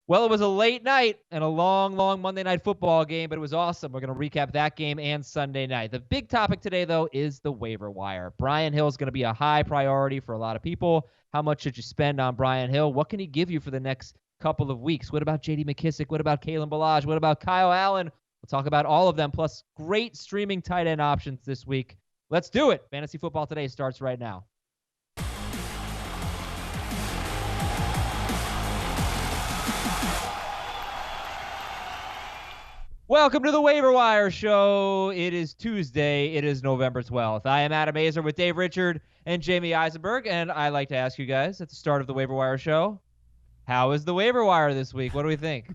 Well, it was a late night and a long Monday Night Football game, but it was awesome. We're going to recap that game and Sunday night. The big topic today, though, is the waiver wire. Brian Hill is going to be a high priority for a lot of people. How much should you spend on Brian Hill? What can he give you for the next couple of weeks? What about J.D. McKissic? What about Kalen Ballage? What about Kyle Allen? We'll talk about all of them, plus great streaming tight end options this week. Let's do it. Fantasy Football Today starts right now. Welcome to the Waiver Wire Show. It is Tuesday. It is November 12th. I am Adam Azer with Dave Richard and Jamie Eisenberg, and I'd like to ask you guys at the start of the Waiver Wire Show, how is the waiver wire this week? What do we think?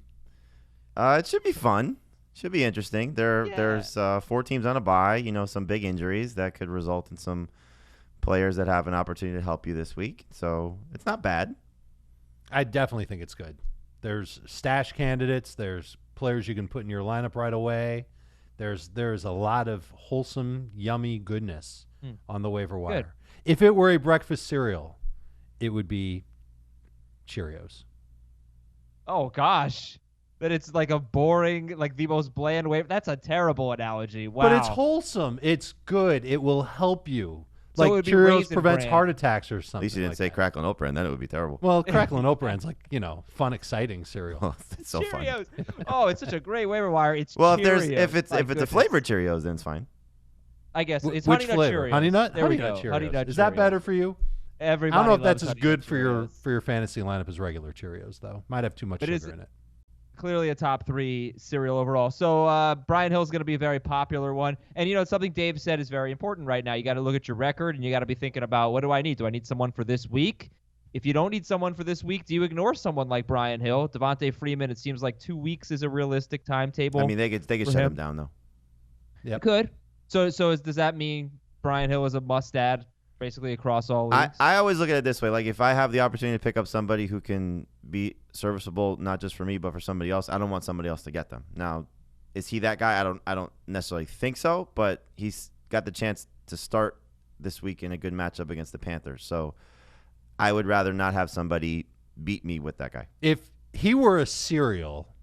It should be fun. Should be interesting. There's 4 teams on a bye. You know, some big injuries that could result in some players that have an opportunity to help you this week. So it's not bad. I definitely think it's good. There's stash candidates. There's players you can put in your lineup right away. There's a lot of wholesome, yummy goodness on the waiver wire. Good. If it were a breakfast cereal, it would be Cheerios. Oh, gosh. That it's like a boring, like the most bland waiver. That's a terrible analogy. Wow. But it's wholesome. It's good. It will help you. So like it would be Cheerios Raisin prevents Bran. heart attacks or something. At least you didn't like say that. Crackle and Oat Bran. Then it would be terrible. Well, Crackle and Oat Bran's like, fun, exciting cereal. Oh, it's so fun. Cheerios. Oh, it's such a great waiver wire. It's Well, Cheerios. if it's My a goodness. flavored Cheerios, then it's fine. I guess it's Which Honey Nut flavor? Cheerios. Honey Nut? There Honey we Nut go. Cheerios. Honey Nut Is that Cheerios. better for you? Everybody I don't know if loves that's as Honey good Nut for your Cheerios. fantasy lineup as regular Cheerios, though. Might have too much But sugar in it. Clearly a top 3 cereal overall. So Brian Hill's going to be a very popular one. And, you know, something Dave said is very important right now. You got to look at your record, and you got to be thinking about, what do I need? Do I need someone for this week? If you don't need someone for this week, do you ignore someone like Brian Hill? Devontae Freeman, it seems like 2 weeks is a realistic timetable. I mean, they could shut him down, though. You could. So does that mean Brian Hill is a must-add basically across all leagues? I always look at it this way. Like, if I have the opportunity to pick up somebody who can be serviceable, not just for me, but for somebody else, I don't want somebody else to get them. Now, is he that guy? I don't necessarily think so, but he's got the chance to start this week in a good matchup against the Panthers. So I would rather not have somebody beat me with that guy. If he were a cereal,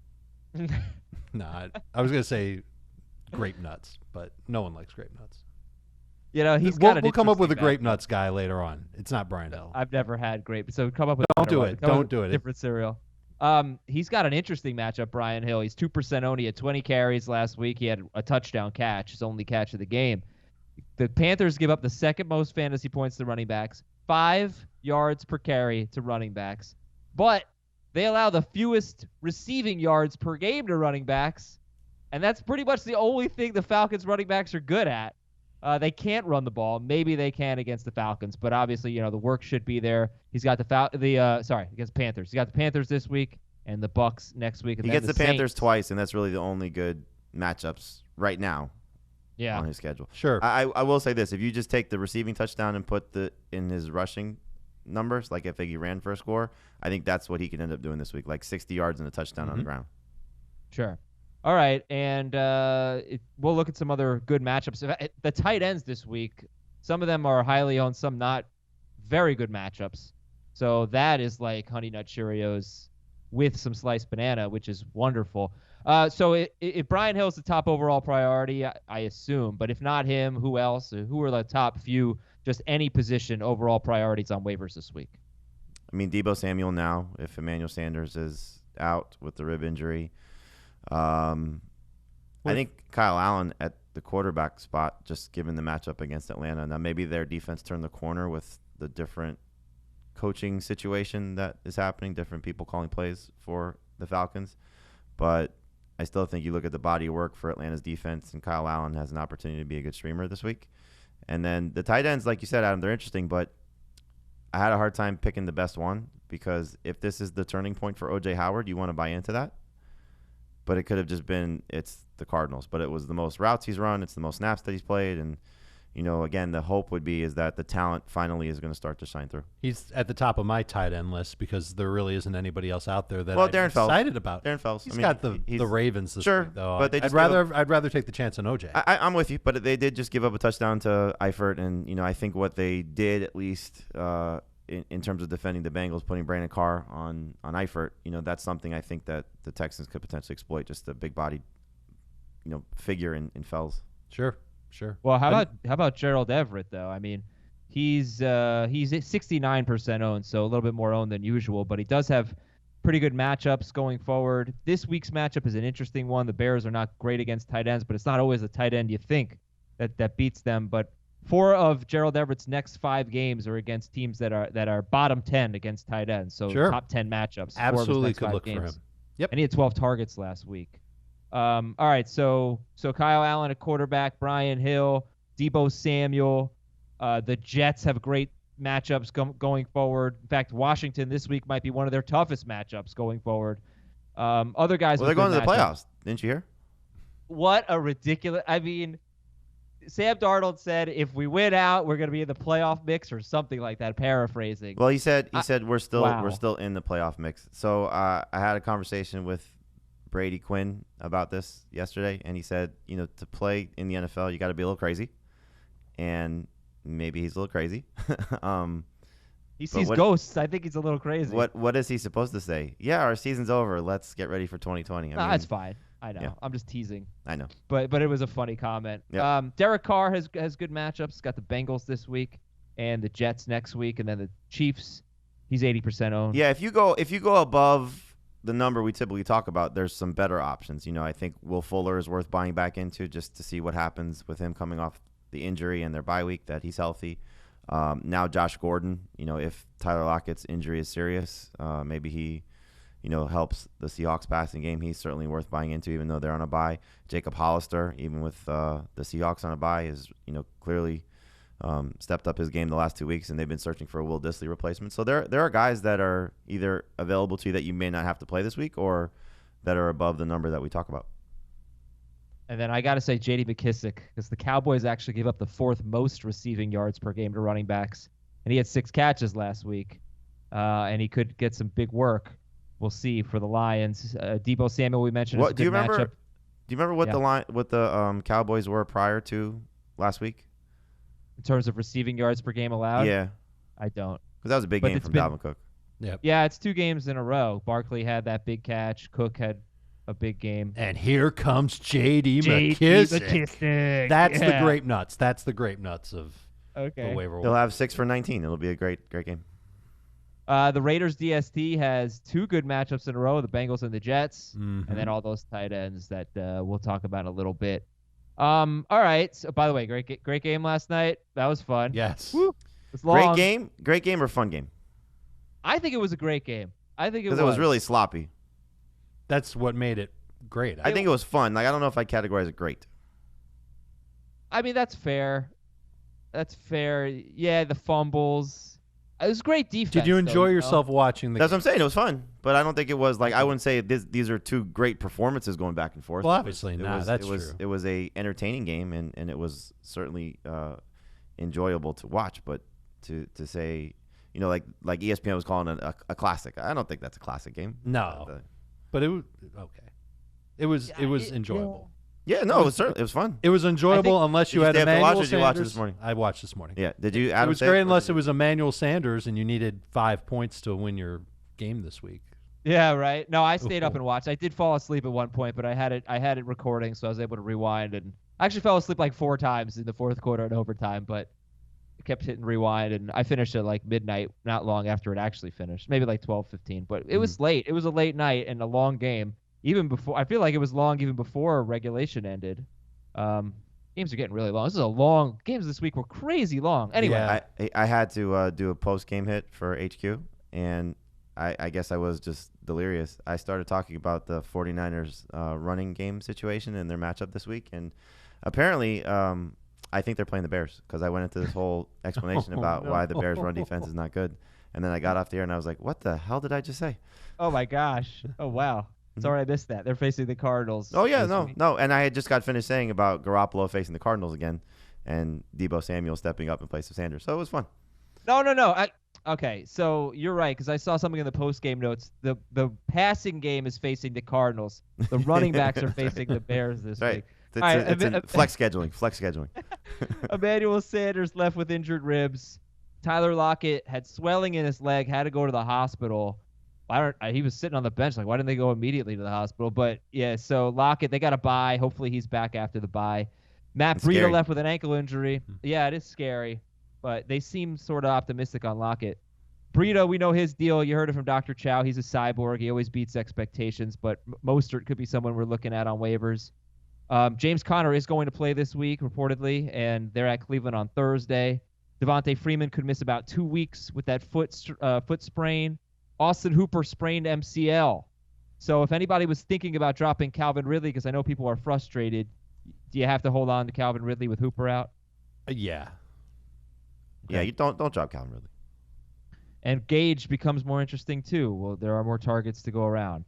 I was going to say grape nuts, but no one likes grape nuts. You know, we'll come up with a interesting grape matchup. nuts guy later on. It's not Brian Hill. I've never had grape, so come up with Don't do it. Don't do it. Different cereal. He's got an interesting matchup, Brian Hill. He's 2% owned. He had 20 carries last week. He had a touchdown catch, his only catch of the game. The Panthers give up the second most fantasy points to running backs, 5 yards per carry to running backs, but they allow the fewest receiving yards per game to running backs, and that's pretty much the only thing the Falcons running backs are good at. They can't run the ball. Maybe they can against the Falcons, but obviously, you know, the work should be there. He's got against Panthers. He's got the Panthers this week and the Bucks next week. And He then gets the Panthers twice, and that's really the only good matchups right now on his schedule. Sure. I will say this. If you just take the receiving touchdown and put in his rushing numbers, like if he ran for a score, I think that's what he could end up doing this week, like 60 yards and a touchdown on the ground. Sure. All right, and we'll look at some other good matchups. The tight ends this week, some of them are highly owned, some not. Very good matchups. So that is like Honey Nut Cheerios with some sliced banana, which is wonderful. So if Brian Hill's the top overall priority, I assume, but if not him, who else? Who are the top few, just any position overall priorities on waivers this week? I mean, Deebo Samuel now, if Emmanuel Sanders is out with the rib injury. I think Kyle Allen at the quarterback spot, just given the matchup against Atlanta. Now, maybe their defense turned the corner with the different coaching situation that is happening, different people calling plays for the Falcons. But I still think you look at the body of work for Atlanta's defense, and Kyle Allen has an opportunity to be a good streamer this week. And then the tight ends, like you said, Adam, they're interesting, but I had a hard time picking the best one because if this is the turning point for O.J. Howard, you want to buy into that. But it could have just been it's the Cardinals. But it was the most routes he's run. It's the most snaps that he's played. And, you know, again, the hope would be is that the talent finally is going to start to shine through. He's at the top of my tight end list because there really isn't anybody else out there that I'm Darren Fells. excited about. Darren Fells. He's got the Ravens this sure, week, though. But I'd rather take the chance on OJ. I'm with you, but they did just give up a touchdown to Eifert. And, you know, I think what they did at least in terms of defending the Bengals, putting Brandon Carr on Eifert, that's something I think that the Texans could potentially exploit, just a big-bodied, figure in Fells. Sure. Well, how about Gerald Everett though? I mean, he's 69% owned, so a little bit more owned than usual, but he does have pretty good matchups going forward. This week's matchup is an interesting one. The Bears are not great against tight ends, but it's not always a tight end you think that beats them. But 4 of Gerald Everett's next 5 games are against teams that are bottom 10 against tight ends, so top 10 matchups. Absolutely could look for him. Yep. And he had 12 targets last week. All right, so Kyle Allen at quarterback, Brian Hill, Deebo Samuel. The Jets have great matchups going forward. In fact, Washington this week might be one of their toughest matchups going forward. Other guys. Well, they're going to the playoffs. Didn't you hear? What a ridiculous. I mean, Sam Darnold said if we win out, we're going to be in the playoff mix or something like that. Paraphrasing. Well, he said we're still in the playoff mix. So I had a conversation with Brady Quinn about this yesterday, and he said, to play in the NFL, you got to be a little crazy, and maybe he's a little crazy. He sees ghosts. I think he's a little crazy. What is he supposed to say? Yeah, our season's over. Let's get ready for 2020. That's fine. I know. Yeah. I'm just teasing. I know. But it was a funny comment. Yep. Derek Carr has good matchups. Got the Bengals this week and the Jets next week, and then the Chiefs. He's 80% owned. Yeah, if you go above the number we typically talk about, there's some better options. I think Will Fuller is worth buying back into just to see what happens with him coming off the injury and their bye week, that he's healthy. Now Josh Gordon, if Tyler Lockett's injury is serious, maybe he, helps the Seahawks passing game. He's certainly worth buying into, even though they're on a bye. Jacob Hollister, even with the Seahawks on a bye, is clearly stepped up his game the last 2 weeks, and they've been searching for a Will Dissly replacement. So there are guys that are either available to you that you may not have to play this week, or that are above the number that we talk about. And then I got to say J.D. McKissic, because the Cowboys actually gave up the 4th most receiving yards per game to running backs, and he had 6 catches last week, and he could get some big work. We'll see for the Lions. Deebo Samuel, we mentioned, is a good matchup. Do you remember what the Cowboys were prior to last week in terms of receiving yards per game allowed? Yeah, I don't, because that was a big game from Dalvin Cook. Yep. Yeah, it's 2 games in a row. Barkley had that big catch. Cook had a big game. And here comes J.D. McKissic. That's the grape nuts. That's the grape nuts of the waiver wire. He'll have 6 for 19. It'll be a great game. The Raiders DST has 2 good matchups in a row, the Bengals and the Jets, and then all those tight ends that we'll talk about in a little bit. All right. So, by the way, great game last night. That was fun. Yes. Woo. It was long. Great game or fun game? I think it was a great game. Because it was really sloppy. That's what made it great. I think it was fun. I don't know if I'd categorize it great. I mean, that's fair. Yeah, the fumbles. It was great defense. Did you enjoy yourself watching the That's what I'm saying. It was fun. But I don't think it was I wouldn't say these are 2 great performances going back and forth. Well, obviously not. That's true. It was a entertaining game, and it was certainly enjoyable to watch. But to say, like ESPN was calling it a classic, I don't think that's a classic game. No. But it was okay. It was enjoyable. Yeah, no, it was fun. It was enjoyable unless you had Emmanuel Sanders. You watch it this morning? I watched this morning. Yeah, did you? Adam, it was great unless it was Emmanuel Sanders and you needed 5 points to win your game this week. Yeah, right. No, I stayed up and watched. I did fall asleep at one point, but I had it recording, so I was able to rewind. And I actually fell asleep 4 times in the 4th quarter and overtime, but I kept hitting rewind, and I finished at midnight, not long after it actually finished, maybe 12:15. But it was late. It was a late night and a long game. Even before, I feel like it was long even before regulation ended. Games are getting really long. This is a long games this week were crazy long. Anyway, yeah, I had to do a post game hit for HQ, and I guess I was just delirious. I started talking about the 49ers running game situation and their matchup this week, and apparently I think they're playing the Bears, because I went into this whole explanation about why the Bears run defense is not good, and then I got off the air and I was like, what the hell did I just say? Oh my gosh. Oh wow. Sorry I missed that. They're facing the Cardinals. Oh, yeah, no. And I had just got finished saying about Garoppolo facing the Cardinals again and Deebo Samuel stepping up in place of Sanders. So it was fun. No. Okay, so you're right, because I saw something in the post-game notes. The passing game is facing the Cardinals. The running backs are facing the Bears this week. It's flex scheduling. Emmanuel Sanders left with injured ribs. Tyler Lockett had swelling in his leg, had to go to the hospital. He was sitting on the bench. Like, why didn't they go immediately to the hospital? But, yeah, so Lockett, they got a bye. Hopefully he's back after the bye. Matt Breida left with an ankle injury. Yeah, it is scary. But they seem sort of optimistic on Lockett. Breida, we know his deal. You heard it from Dr. Chow. He's a cyborg. He always beats expectations. But Mostert could be someone we're looking at on waivers. James Conner is going to play this week, reportedly, and they're at Cleveland on Thursday. Devontae Freeman could miss about 2 weeks with that foot sprain. Austin Hooper sprained MCL. So if anybody was thinking about dropping Calvin Ridley, because I know people are frustrated, do you have to hold on to Calvin Ridley with Hooper out? Yeah. Okay. Yeah, you don't drop Calvin Ridley. And Gage becomes more interesting too. Well, there are more targets to go around.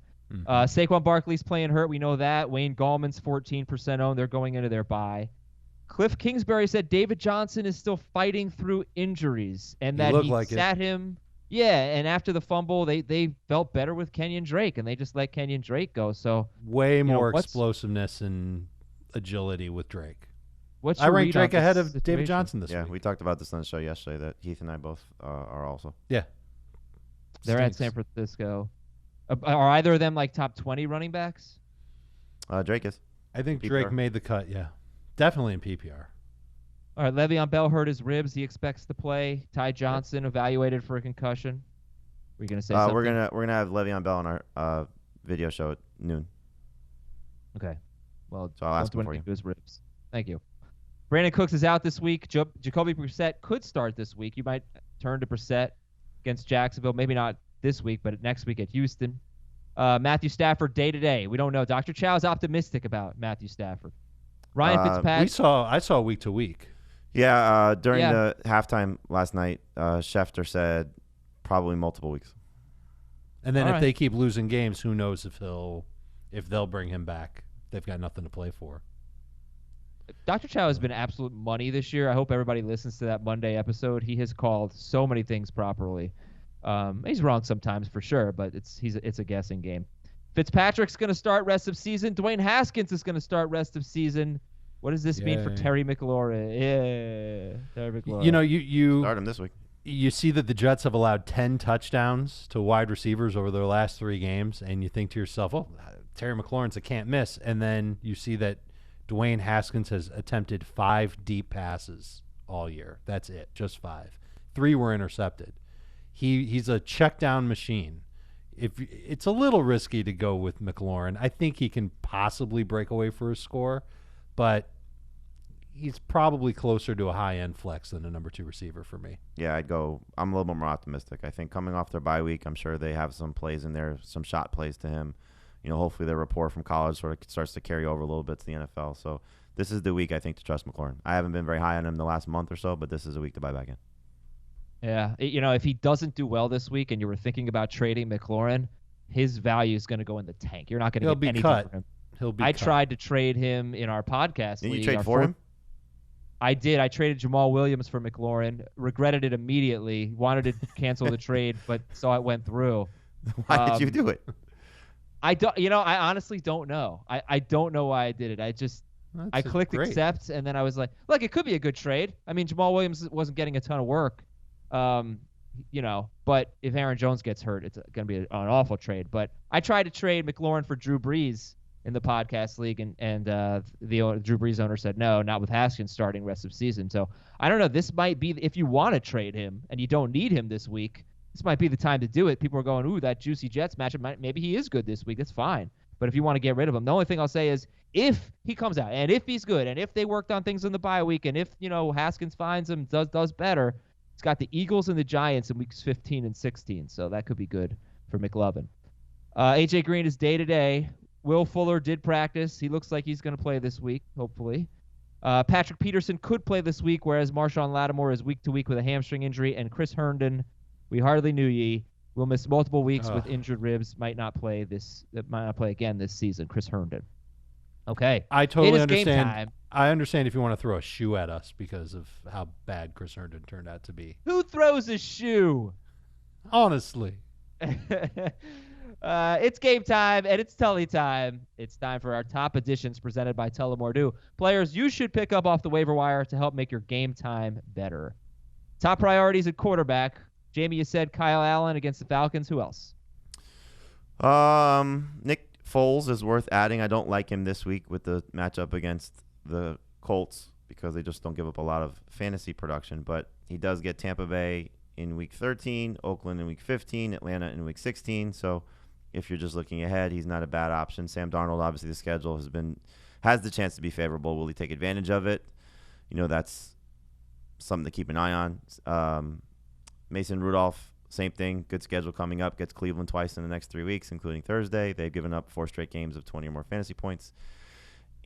Saquon Barkley's playing hurt. We know that. Wayne Gallman's 14% owned. They're going into their bye. Cliff Kingsbury said David Johnson is still fighting through injuries and that he sat him. Yeah, and after the fumble, they felt better with Kenyon Drake, and they just let Kenyon Drake go. So way more explosiveness and agility with Drake. I ranked Drake ahead of David Johnson this week. Yeah, we talked about this on the show yesterday that Heath and I both are also. Yeah. They're at San Francisco. Are either of them like top 20 running backs? Drake is. I think PPR. Drake made the cut, yeah. Definitely in PPR. All right, Le'Veon Bell hurt his ribs. He expects to play. Ty Johnson evaluated for a concussion. We're going to say something? We're gonna have Le'Veon Bell on our video show at noon. Okay. Well, so I'll ask him for you. His ribs. Thank you. Brandon Cooks is out this week. Jacoby Brissett could start this week. You might turn to Brissett against Jacksonville. Maybe not this week, but next week at Houston. Matthew Stafford day-to-day. We don't know. Dr. Chow is optimistic about Matthew Stafford. Ryan Fitzpatrick. I saw week to week. Yeah, during the halftime last night, Schefter said probably multiple weeks. And then if they keep losing games, who knows if they'll bring him back. They've got nothing to play for. Dr. Chow has been absolute money this year. I hope everybody listens to that Monday episode. He has called so many things properly. He's wrong sometimes for sure, but it's a guessing game. Fitzpatrick's going to start rest of season. Dwayne Haskins is going to start rest of season. What does this mean for Terry McLaurin? Yeah, Terry McLaurin. You know, you start him this week. You see that the Jets have allowed 10 touchdowns to wide receivers over their last 3 games, and you think to yourself, "Oh, Terry McLaurin's a can't miss." And then you see that Dwayne Haskins has attempted 5 deep passes all year. That's it, just 5. 3 were intercepted. He's a check down machine. If it's a little risky to go with McLaurin, I think he can possibly break away for a score, but he's probably closer to a high-end flex than a number 2 receiver for me. Yeah, I'm a little bit more optimistic. I think coming off their bye week, I'm sure they have some plays in there, some shot plays to him. You know, hopefully their rapport from college sort of starts to carry over a little bit to the NFL. So this is the week, I think, to trust McLaurin. I haven't been very high on him the last month or so, but this is a week to buy back in. Yeah, if he doesn't do well this week and you were thinking about trading McLaurin, his value is going to go in the tank. You're not going to get anything for him. He'll be I cut. tried to trade him in our podcast Did league. you trade for him? I did. I traded Jamal Williams for McLaurin. Regretted it immediately. Wanted to cancel the trade, but saw it went through. Why did you do it? I don't. I honestly don't know. I don't know why I did it. I clicked accept, and then I was like, look, it could be a good trade. I mean, Jamal Williams wasn't getting a ton of work. But if Aaron Jones gets hurt, it's going to be an awful trade. But I tried to trade McLaurin for Drew Brees in the podcast league, and the Drew Brees owner said no, not with Haskins starting rest of season. So I don't know. This might be, if you want to trade him and you don't need him this week, this might be the time to do it. People are going, ooh, that juicy Jets matchup, maybe he is good this week. That's fine. But if you want to get rid of him, the only thing I'll say is if he comes out and if he's good and if they worked on things in the bye week and if, Haskins finds him, does better, he's got the Eagles and the Giants in weeks 15 and 16. So that could be good for McLovin. A.J. Green is day-to-day. Will Fuller did practice. He looks like he's going to play this week, hopefully. Patrick Peterson could play this week, whereas Marshawn Lattimore is week-to-week with a hamstring injury. And Chris Herndon, we hardly knew ye, will miss multiple weeks with injured ribs. Might not play again this season. Chris Herndon. Okay. I totally understand. Game time. I understand if you want to throw a shoe at us because of how bad Chris Herndon turned out to be. Who throws a shoe? Honestly. It's game time, and it's Tully time. It's time for our top editions presented by TULLAMORE. Players you should pick up off the waiver wire to help make your game time better. Top priorities at quarterback. Jamie, you said Kyle Allen against the Falcons. Who else? Nick Foles is worth adding. I don't like him this week with the matchup against the Colts because they just don't give up a lot of fantasy production. But he does get Tampa Bay in Week 13, Oakland in Week 15, Atlanta in Week 16. So if you're just looking ahead, he's not a bad option. Sam Darnold, obviously the schedule has the chance to be favorable. Will he take advantage of it? That's something to keep an eye on. Mason Rudolph, same thing. Good schedule coming up. Gets Cleveland twice in the next 3 weeks, including Thursday. They've given up 4 straight games of 20 or more fantasy points.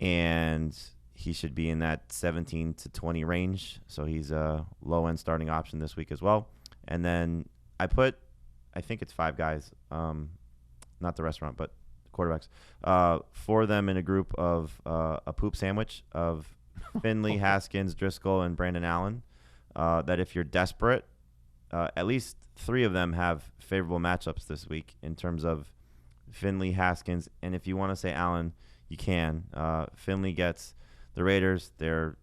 And he should be in that 17 to 20 range. So he's a low-end starting option this week as well. And then I think it's 5 guys, not the restaurant, but quarterbacks, 4 of them in a group of a poop sandwich of Finley, Haskins, Driscoll, and Brandon Allen. That if you're desperate, at least 3 of them have favorable matchups this week in terms of Finley, Haskins, and if you want to say Allen, you can. Finley gets the Raiders. They're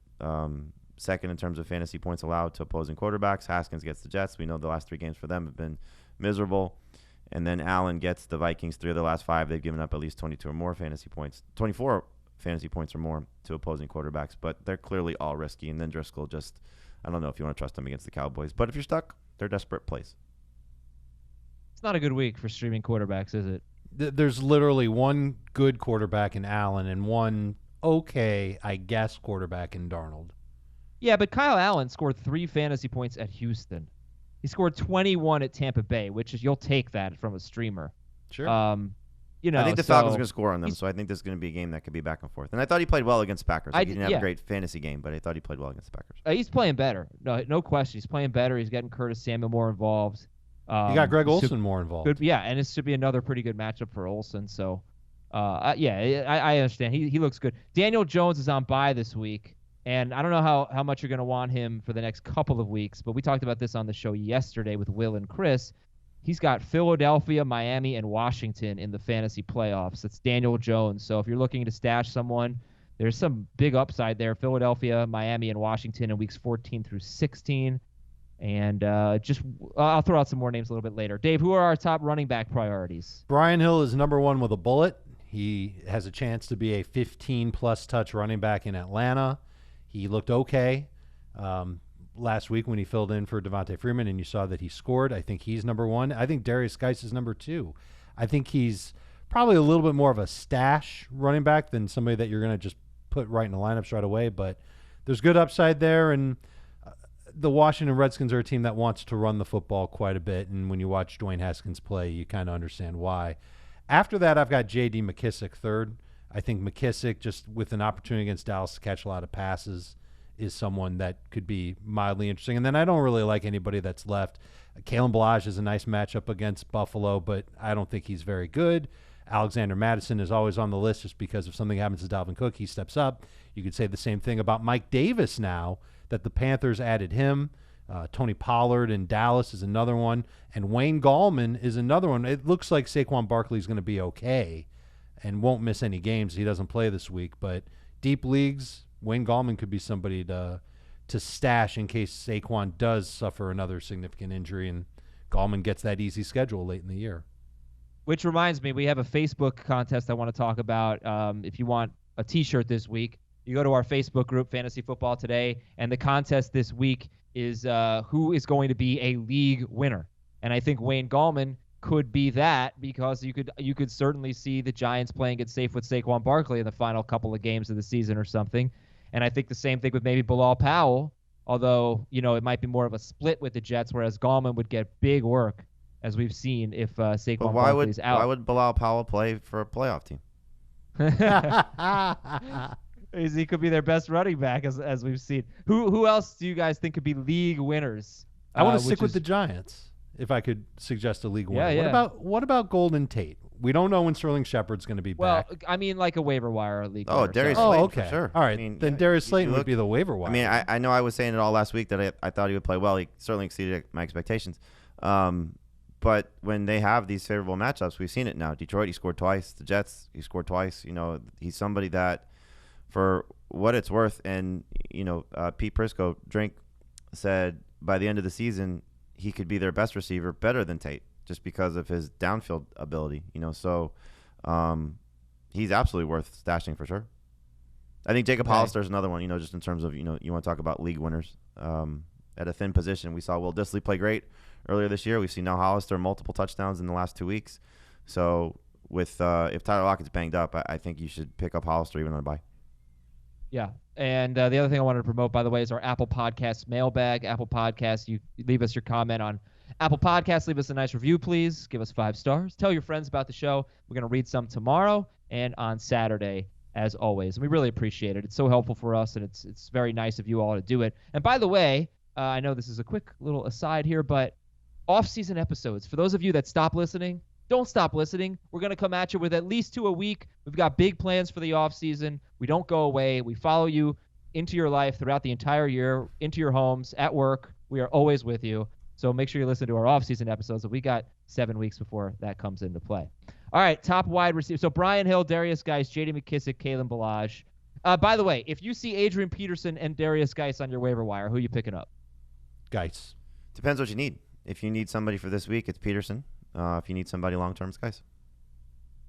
second in terms of fantasy points allowed to opposing quarterbacks. Haskins gets the Jets. We know the last 3 games for them have been miserable. And then Allen gets the Vikings. 3 of the last 5, they've given up at least 22 or more fantasy points, 24 fantasy points or more to opposing quarterbacks. But they're clearly all risky. And then Driscoll I don't know if you want to trust him against the Cowboys. But if you're stuck, they're desperate plays. It's not a good week for streaming quarterbacks, is it? There's literally one good quarterback in Allen and one okay, I guess, quarterback in Darnold. Yeah, but Kyle Allen scored 3 fantasy points at Houston. He scored 21 at Tampa Bay, which is you'll take that from a streamer. Sure. I think the Falcons are going to score on them, so I think this is going to be a game that could be back and forth. And I thought he played well against the Packers. He didn't have a great fantasy game, but I thought he played well against the Packers. He's playing better. No question. He's playing better. He's getting Curtis Samuel more involved. You got Greg Olsen more involved. And it should be another pretty good matchup for Olsen. So, I understand. He looks good. Daniel Jones is on bye this week, and I don't know how much you're going to want him for the next couple of weeks, but we talked about this on the show yesterday with Will and Chris. He's got Philadelphia, Miami, and Washington in the fantasy playoffs. That's Daniel Jones. So if you're looking to stash someone, there's some big upside there. Philadelphia, Miami, and Washington in weeks 14 through 16. And I'll throw out some more names a little bit later. Dave, who are our top running back priorities? Brian Hill is number 1 with a bullet. He has a chance to be a 15-plus touch running back in Atlanta. He looked okay last week when he filled in for Devontae Freeman, and you saw that he scored. I think he's number 1. I think Derrius Guice is number 2. I think he's probably a little bit more of a stash running back than somebody that you're going to just put right in the lineups right away, but there's good upside there, and the Washington Redskins are a team that wants to run the football quite a bit, and when you watch Dwayne Haskins play, you kind of understand why. After that, I've got J.D. McKissic third. I think McKissic, just with an opportunity against Dallas to catch a lot of passes, is someone that could be mildly interesting. And then I don't really like anybody that's left. Kalen Ballage is a nice matchup against Buffalo, but I don't think he's very good. Alexander Madison is always on the list just because if something happens to Dalvin Cook, he steps up. You could say the same thing about Mike Davis now that the Panthers added him. Tony Pollard in Dallas is another one. And Wayne Gallman is another one. It looks like Saquon Barkley is going to be okay and won't miss any games. He doesn't play this week. But deep leagues, Wayne Gallman could be somebody to stash in case Saquon does suffer another significant injury and Gallman gets that easy schedule late in the year. Which reminds me, we have a Facebook contest I want to talk about. If you want a T-shirt this week, you go to our Facebook group, Fantasy Football Today, and the contest this week is who is going to be a league winner. And I think Wayne Gallman could be that because you could certainly see the Giants playing it safe with Saquon Barkley in the final couple of games of the season or something. And I think the same thing with maybe Bilal Powell, although, it might be more of a split with the Jets, whereas Gallman would get big work, as we've seen if Saquon Barkley's out. Why would Bilal Powell play for a playoff team? He could be their best running back, as we've seen. Who else do you guys think could be league winners? I want to stick with the Giants, if I could suggest a league winner. Yeah. What about Golden Tate? We don't know when Sterling Shepard's going to be back. Well, I mean, like a waiver wire league. Oh, Darius Slayton, okay. for sure. All right, then Darius Slayton would be the waiver wire. I mean, I know I was saying it all last week that I thought he would play well. He certainly exceeded my expectations. But when they have these favorable matchups, we've seen it now. Detroit, he scored twice. The Jets, he scored twice. He's somebody that, for what it's worth, and Pete Prisco said by the end of the season, he could be their best receiver, better than Tate, just because of his downfield ability. So he's absolutely worth stashing for sure. I think Jacob Hollister is another one, just in terms of, you want to talk about league winners. At a thin position, we saw Will Dissly play great earlier this year. We've seen now Hollister multiple touchdowns in the last 2 weeks. So with if Tyler Lockett's banged up, I think you should pick up Hollister even on a bye. Yeah. And the other thing I wanted to promote, by the way, is our Apple Podcasts mailbag. Apple Podcasts, you leave us your comment on Apple Podcasts. Leave us a nice review, please. Give us 5 stars. Tell your friends about the show. We're going to read some tomorrow and on Saturday, as always. And we really appreciate it. It's so helpful for us, and it's very nice of you all to do it. And by the way, I know this is a quick little aside here, but off-season episodes, for those of you that stop listening, don't stop listening. We're going to come at you with at least 2 a week. We've got big plans for the off-season. We don't go away. We follow you into your life throughout the entire year, into your homes, at work. We are always with you. So make sure you listen to our off-season episodes. We got 7 weeks before that comes into play. All right, top wide receiver. So Brian Hill, Derrius Guice, J.D. McKissic, Kalen Ballage. By the way, if you see Adrian Peterson and Derrius Guice on your waiver wire, who are you picking up? Guice. Depends what you need. If you need somebody for this week, it's Peterson. If you need somebody long-term, it's Guice.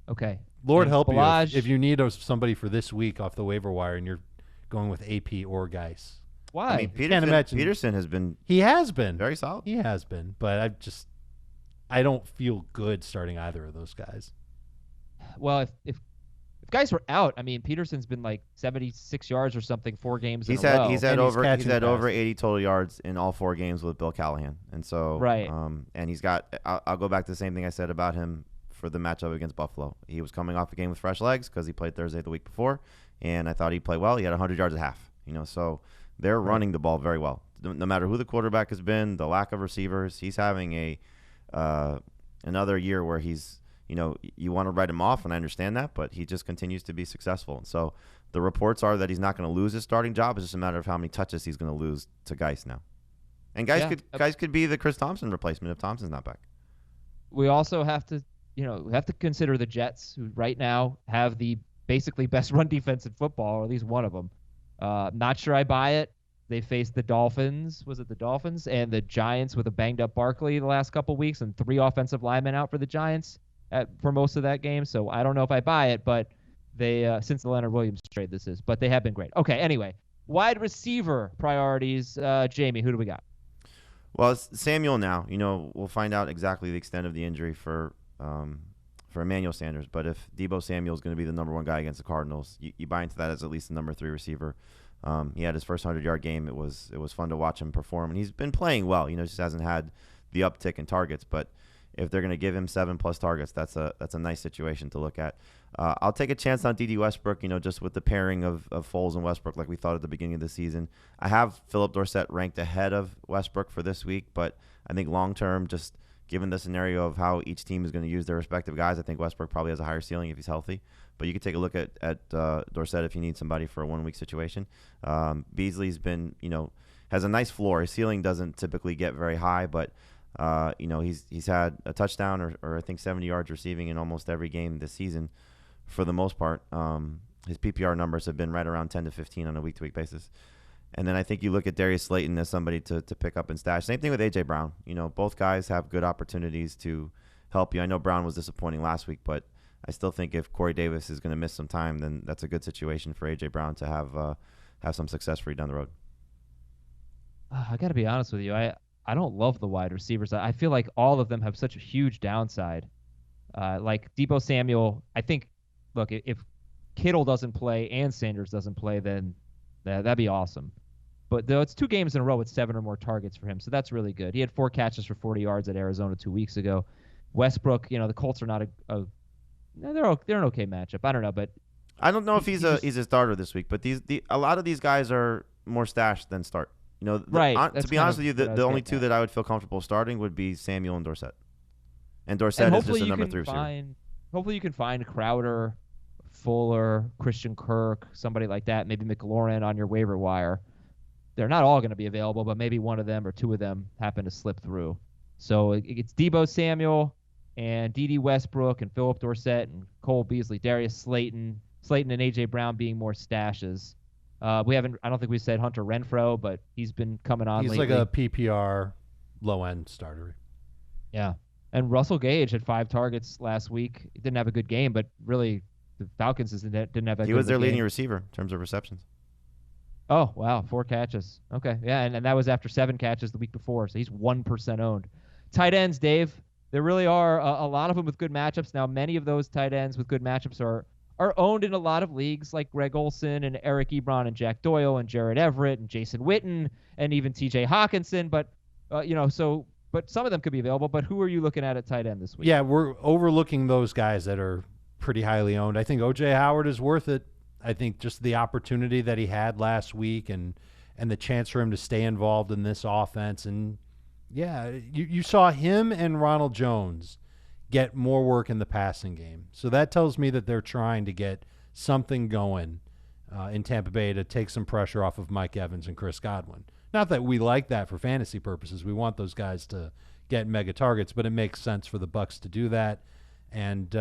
Okay. Lord and help Ballage, you if you need somebody for this week off the waiver wire and you're going with AP or Guice. Why? I mean, Can't imagine. Peterson has been He has been. very solid. He has been. But I don't feel good starting either of those guys. Well, if guys were out, I mean, Peterson's been like 76 yards or something 4 games in a row. He's had over passes. 80 total yards in all 4 games with Bill Callahan, and so Right. And he's got. I'll go back to the same thing I said about him for the matchup against Buffalo. He was coming off a game with fresh legs because he played Thursday the week before, and I thought he'd play well. He had 100 yards at half. So they're running the ball very well. No matter who the quarterback has been, the lack of receivers, he's having another year where he's. You want to write him off, and I understand that, but he just continues to be successful. And so the reports are that he's not going to lose his starting job. It's just a matter of how many touches he's going to lose to Guice now. And Guice could be the Chris Thompson replacement if Thompson's not back. We also have to, consider the Jets, who right now have the basically best run defense in football, or at least one of them. Not sure I buy it. They faced the Dolphins. Was it the Dolphins? And the Giants with a banged-up Barkley the last couple weeks, and 3 offensive linemen out for the Giants for most of that game. So I don't know if I buy it, but they since the Leonard Williams trade but they have been great. Okay, anyway, wide receiver priorities. Jamie, who do we got? Well, it's Samuel now. We'll find out exactly the extent of the injury for Emmanuel Sanders. But if Deebo Samuel is going to be the number 1 guy against the Cardinals, you buy into that as at least the number 3 receiver. He had his first 100-yard game. It was fun to watch him perform, and he's been playing well. Just hasn't had the uptick in targets, but if they're going to give him 7+ targets, that's a nice situation to look at. I'll take a chance on Dede Westbrook, just with the pairing of Foles and Westbrook like we thought at the beginning of the season. I have Philip Dorsett ranked ahead of Westbrook for this week, but I think long-term, just given the scenario of how each team is going to use their respective guys, I think Westbrook probably has a higher ceiling if he's healthy. But you could take a look at Dorsett if you need somebody for a 1-week situation. Beasley's been, has a nice floor. His ceiling doesn't typically get very high, but he's had a touchdown or I think 70 yards receiving in almost every game this season for the most part. His PPR numbers have been right around 10 to 15 on a week-to-week basis. And then I think you look at Darius Slayton as somebody to pick up and stash. Same thing with A.J. Brown. Both guys have good opportunities to help you. I know Brown was disappointing last week, but I still think if Corey Davis is going to miss some time, then that's a good situation for A.J. Brown to have some success for you down the road. I got to be honest with you. I don't love the wide receivers. I feel like all of them have such a huge downside. Like Deebo Samuel, I think, look, if Kittle doesn't play and Sanders doesn't play, then that'd be awesome. But though it's 2 games in a row with 7 or more targets for him, so that's really good. He had 4 catches for 40 yards at Arizona 2 weeks ago. Westbrook, the Colts are not they're an okay matchup. I don't know, but I don't know if he's a starter this week. But a lot of these guys are more stashed than start. Right. To be honest with you, the only 2 that I would feel comfortable starting would be Samuel and Dorsett. And Dorsett is just a number 3 receiver. Hopefully you can find Crowder, Fuller, Christian Kirk, somebody like that, maybe McLaurin on your waiver wire. They're not all going to be available, but maybe one of them or 2 of them happen to slip through. So it's Deebo Samuel and Dede Westbrook and Philip Dorsett and Cole Beasley, Darius Slayton and A.J. Brown being more stashes. I don't think we said Hunter Renfrow, but he's been coming on He's lately. like a PPR low-end starter. Yeah. And Russell Gage had 5 targets last week. He didn't have a good game, but really the Falcons didn't have that good He was their game. leading receiver in terms of receptions. Oh, wow. 4 catches. Okay. Yeah, and that was after 7 catches the week before, so he's 1% owned. Tight ends, Dave. There really are a lot of them with good matchups. Now, many of those tight ends with good matchups are owned in a lot of leagues like Greg Olson and Eric Ebron and Jack Doyle and Gerald Everett and Jason Witten and even TJ Hawkinson. But, but some of them could be available. But who are you looking at tight end this week? Yeah, we're overlooking those guys that are pretty highly owned. I think O.J. Howard is worth it. I think just the opportunity that he had last week and the chance for him to stay involved in this offense. And, yeah, you saw him and Ronald Jones get more work in the passing game. So that tells me that they're trying to get something going in Tampa Bay to take some pressure off of Mike Evans and Chris Godwin. Not that we like that for fantasy purposes. We want those guys to get mega targets, but it makes sense for the Bucs to do that. And,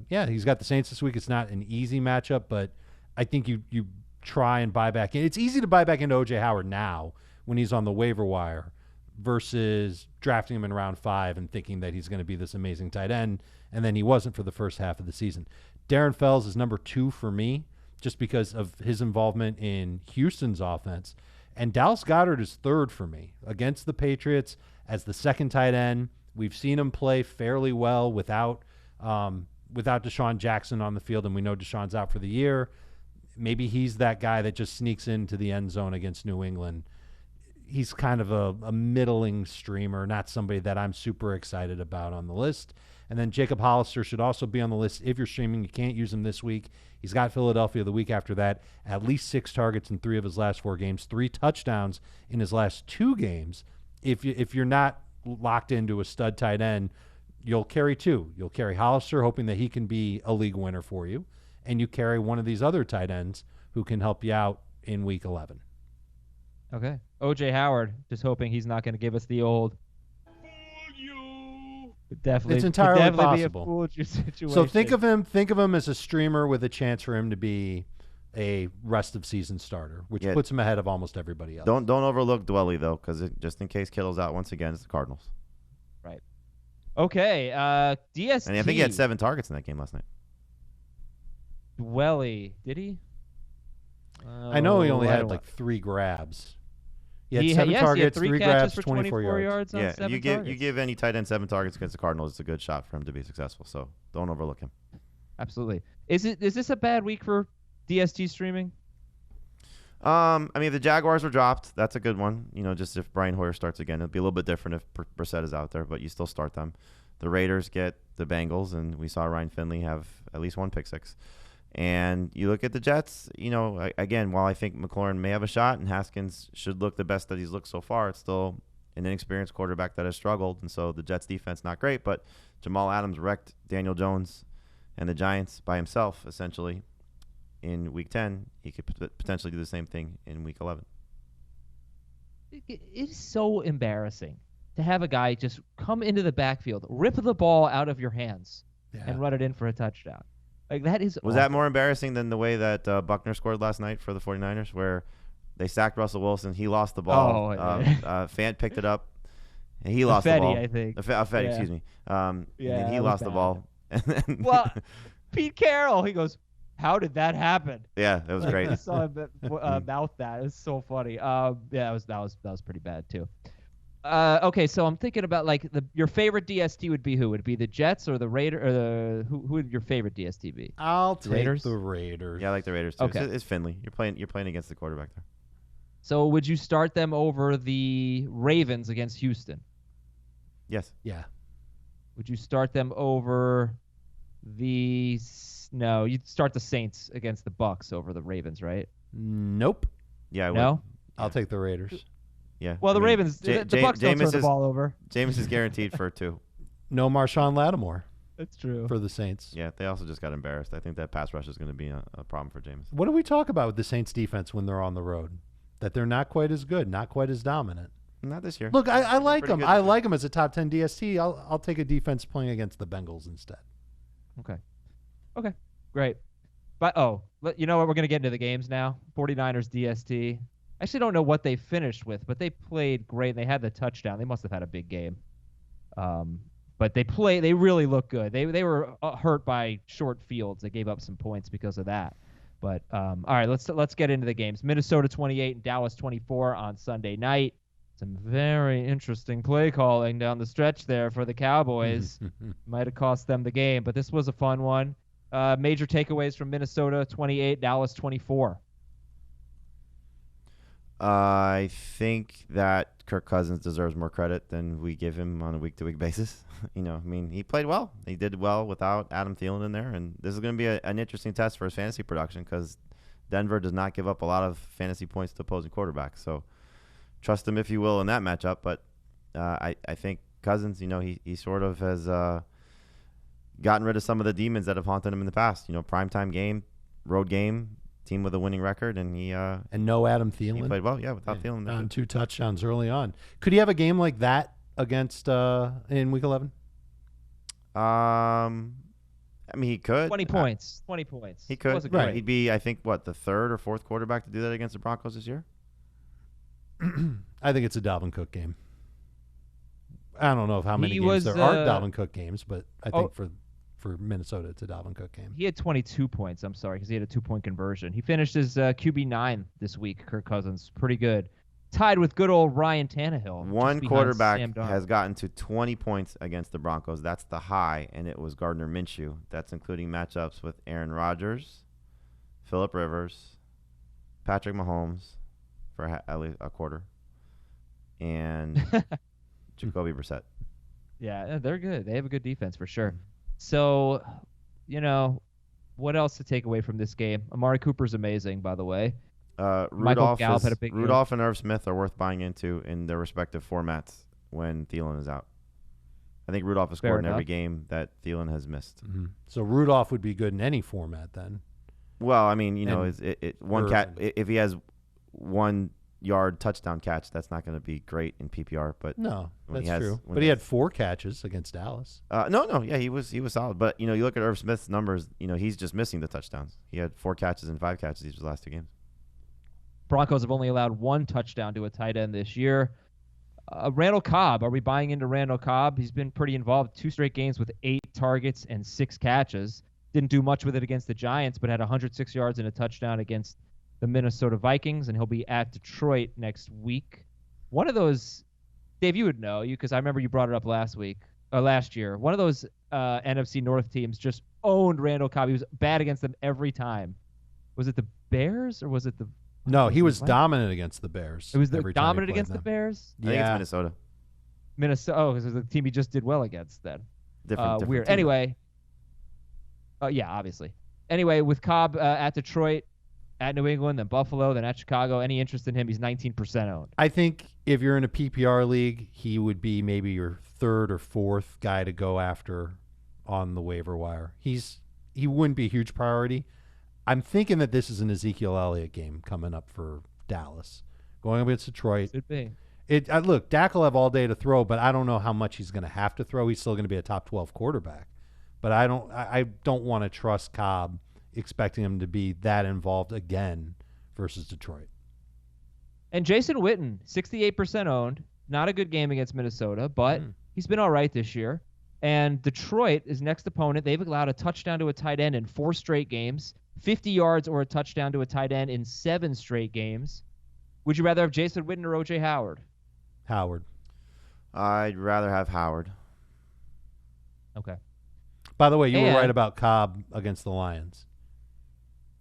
yeah, he's got the Saints this week. It's not an easy matchup, but I think you try and buy back in. It's easy to buy back into O.J. Howard now when he's on the waiver wire versus drafting him in round 5 and thinking that he's going to be this amazing tight end, and then he wasn't for the first half of the season. Darren Fells is number 2 for me just because of his involvement in Houston's offense. And Dallas Goedert is 3rd for me against the Patriots as the second tight end. We've seen him play fairly well without Deshaun Jackson on the field, and we know Deshaun's out for the year. Maybe he's that guy that just sneaks into the end zone against New England. He's kind of a middling streamer, not somebody that I'm super excited about on the list. And then Jacob Hollister should also be on the list. If you're streaming, you can't use him this week. He's got Philadelphia the week after that. At least 6 targets in 3 of his last 4 games, 3 touchdowns in his last 2 games. If you're not locked into a stud tight end, you'll carry 2. You'll carry Hollister, hoping that he can be a league winner for you, and you carry one of these other tight ends who can help you out in week 11. Okay. O.J. Howard, just hoping he's not going to give us the old. Definitely, it's entirely definitely possible. Be a situation. So think of him as a streamer with a chance for him to be a rest of season starter, which puts him ahead of almost everybody else. Don't overlook Dwelley though, because just in case Kittle's out once again, it's the Cardinals. Right. Okay. DST. And I think he had 7 targets in that game last night. Dwelley, did he? I know he only had like 3 grabs. He had 7 targets, 3 grabs, for 24 yards on 7 you targets. give any tight end 7 targets against the Cardinals, it's a good shot for him to be successful. So don't overlook him. Absolutely. Is this a bad week for DST streaming? I mean, the Jaguars were dropped. That's a good one. Just if Brian Hoyer starts again, it'll be a little bit different if Brissett is out there, but you still start them. The Raiders get the Bengals, and we saw Ryan Finley have at least 1 pick six. And you look at the Jets, again, while I think McLaurin may have a shot and Haskins should look the best that he's looked so far, it's still an inexperienced quarterback that has struggled. And so the Jets defense, not great, but Jamal Adams wrecked Daniel Jones and the Giants by himself, essentially, in Week 10. He could potentially do the same thing in Week 11. It is so embarrassing to have a guy just come into the backfield, rip the ball out of your hands, and run it in for a touchdown. Like that is. Was that more embarrassing than the way that Buckner scored last night for the 49ers, where they sacked Russell Wilson, he lost the ball, Fant picked it up, and he lost the ball. I think. Fetty, excuse me. And he lost the ball. Well, Pete Carroll, he goes, "How did that happen?" Yeah, that was great. I saw him mouth that. It was so funny. That was pretty bad too. Okay, so I'm thinking about your favorite DST would be who? Would it be the Jets or the Raiders? Or who would your favorite DST be? I'll take Raiders? the Raiders. Yeah, I like the Raiders too. Okay. It's Finley. You're playing against the quarterback there. So would you start them over the Ravens against Houston? Yes. Yeah. Would you start them over No, you'd start the Saints against the Bucs over the Ravens, right? Nope. Yeah, I would. No? I'll take the Raiders. Yeah. Well, the Ravens, the Bucs don't turn the ball over. Jameis is guaranteed for 2. No Marshawn Lattimore. That's true. For the Saints. Yeah, they also just got embarrassed. I think that pass rush is going to be a problem for Jameis. What do we talk about with the Saints defense when they're on the road? That they're not quite as good, not quite as dominant. Not this year. Look, I like them. I like them as a top 10 DST. I'll take a defense playing against the Bengals instead. Okay, great. But, you know what? We're going to get into the games now. 49ers DST. I actually don't know what they finished with, but they played great. They had the touchdown. They must have had a big game. But they really look good. They were hurt by short fields. They gave up some points because of that. But all right, let's get into the games. Minnesota 28 and Dallas 24 on Sunday night. Some very interesting play calling down the stretch there for the Cowboys. Might have cost them the game, but this was a fun one. Major takeaways from Minnesota 28, Dallas 24. I think that Kirk Cousins deserves more credit than we give him on a week-to-week basis. He played well. He did well without Adam Thielen in there, and this is going to be an interesting test for his fantasy production because Denver does not give up a lot of fantasy points to opposing quarterbacks. So trust him if you will in that matchup. But I think Cousins, he sort of has gotten rid of some of the demons that have haunted him in the past. Primetime game, road game, team with a winning record, and and no Adam Thielen. He played well, without Thielen. On 2 touchdowns early on. Could he have a game like that against in Week 11? He could. 20 points. 20 points. He could. Wasn't Right. great. He'd be, I think, the third or fourth quarterback to do that against the Broncos this year? I think it's a Dalvin Cook game. I don't know how many He games was, there are Dalvin Cook games, but I think for Minnesota, it's a Dalvin Cook game. He had 22 points, because he had a 2-point conversion. He finished as QB9 this week, Kirk Cousins. Pretty good. Tied with good old Ryan Tannehill. One quarterback has gotten to 20 points against the Broncos. That's the high, and it was Gardner Minshew. That's including matchups with Aaron Rodgers, Phillip Rivers, Patrick Mahomes for at least a quarter, and Jacoby Brissett. Yeah, they're good. They have a good defense for sure. So, what else to take away from this game? Amari Cooper's amazing, by the way. Rudolph had a big Rudolph and Irv Smith are worth buying into in their respective formats when Thielen is out. I think Rudolph has scored in every game that Thielen has missed. Mm-hmm. So Rudolph would be good in any format then. Well, if he has 1 yard touchdown catch, that's not going to be great in PPR. But no, that's true. But he had 4 catches against Dallas. He was solid. But you look at Irv Smith's numbers. He's just missing the touchdowns. He had 4 catches and 5 catches these last 2 games. Broncos have only allowed 1 touchdown to a tight end this year. Randall Cobb, are we buying into Randall Cobb? He's been pretty involved. 2 straight games with 8 targets and 6 catches. Didn't do much with it against the Giants, but had 106 yards and a touchdown against the Minnesota Vikings, and he'll be at Detroit next week. One of those, Dave, you would know, because I remember you brought it up last year. One of those NFC North teams just owned Randall Cobb. He was bad against them every time. Was it the Bears or was it the... No, he was dominant against the Bears. It was dominant against the Bears? I think it's Minnesota. Minnesota. Because it was the team he just did well against then. Different weird. Team. Anyway. Obviously. Anyway, with Cobb at Detroit, at New England, then Buffalo, then at Chicago, any interest in him? He's 19% owned. I think if you're in a PPR league, he would be maybe your 3rd or 4th guy to go after on the waiver wire. He wouldn't be a huge priority. I'm thinking that this is an Ezekiel Elliott game coming up for Dallas. Going up against Detroit. Could be. Look, Dak will have all day to throw, but I don't know how much he's going to have to throw. He's still going to be a top 12 quarterback. But I don't want to trust Cobb expecting him to be that involved again versus Detroit. And Jason Witten, 68% owned. Not a good game against Minnesota, but he's been all right this year. And Detroit, his next opponent, they've allowed a touchdown to a tight end in 4 straight games, 50 yards or a touchdown to a tight end in 7 straight games. Would you rather have Jason Witten or O.J. Howard? Howard. I'd rather have Howard. Okay. By the way, you were right about Cobb against the Lions.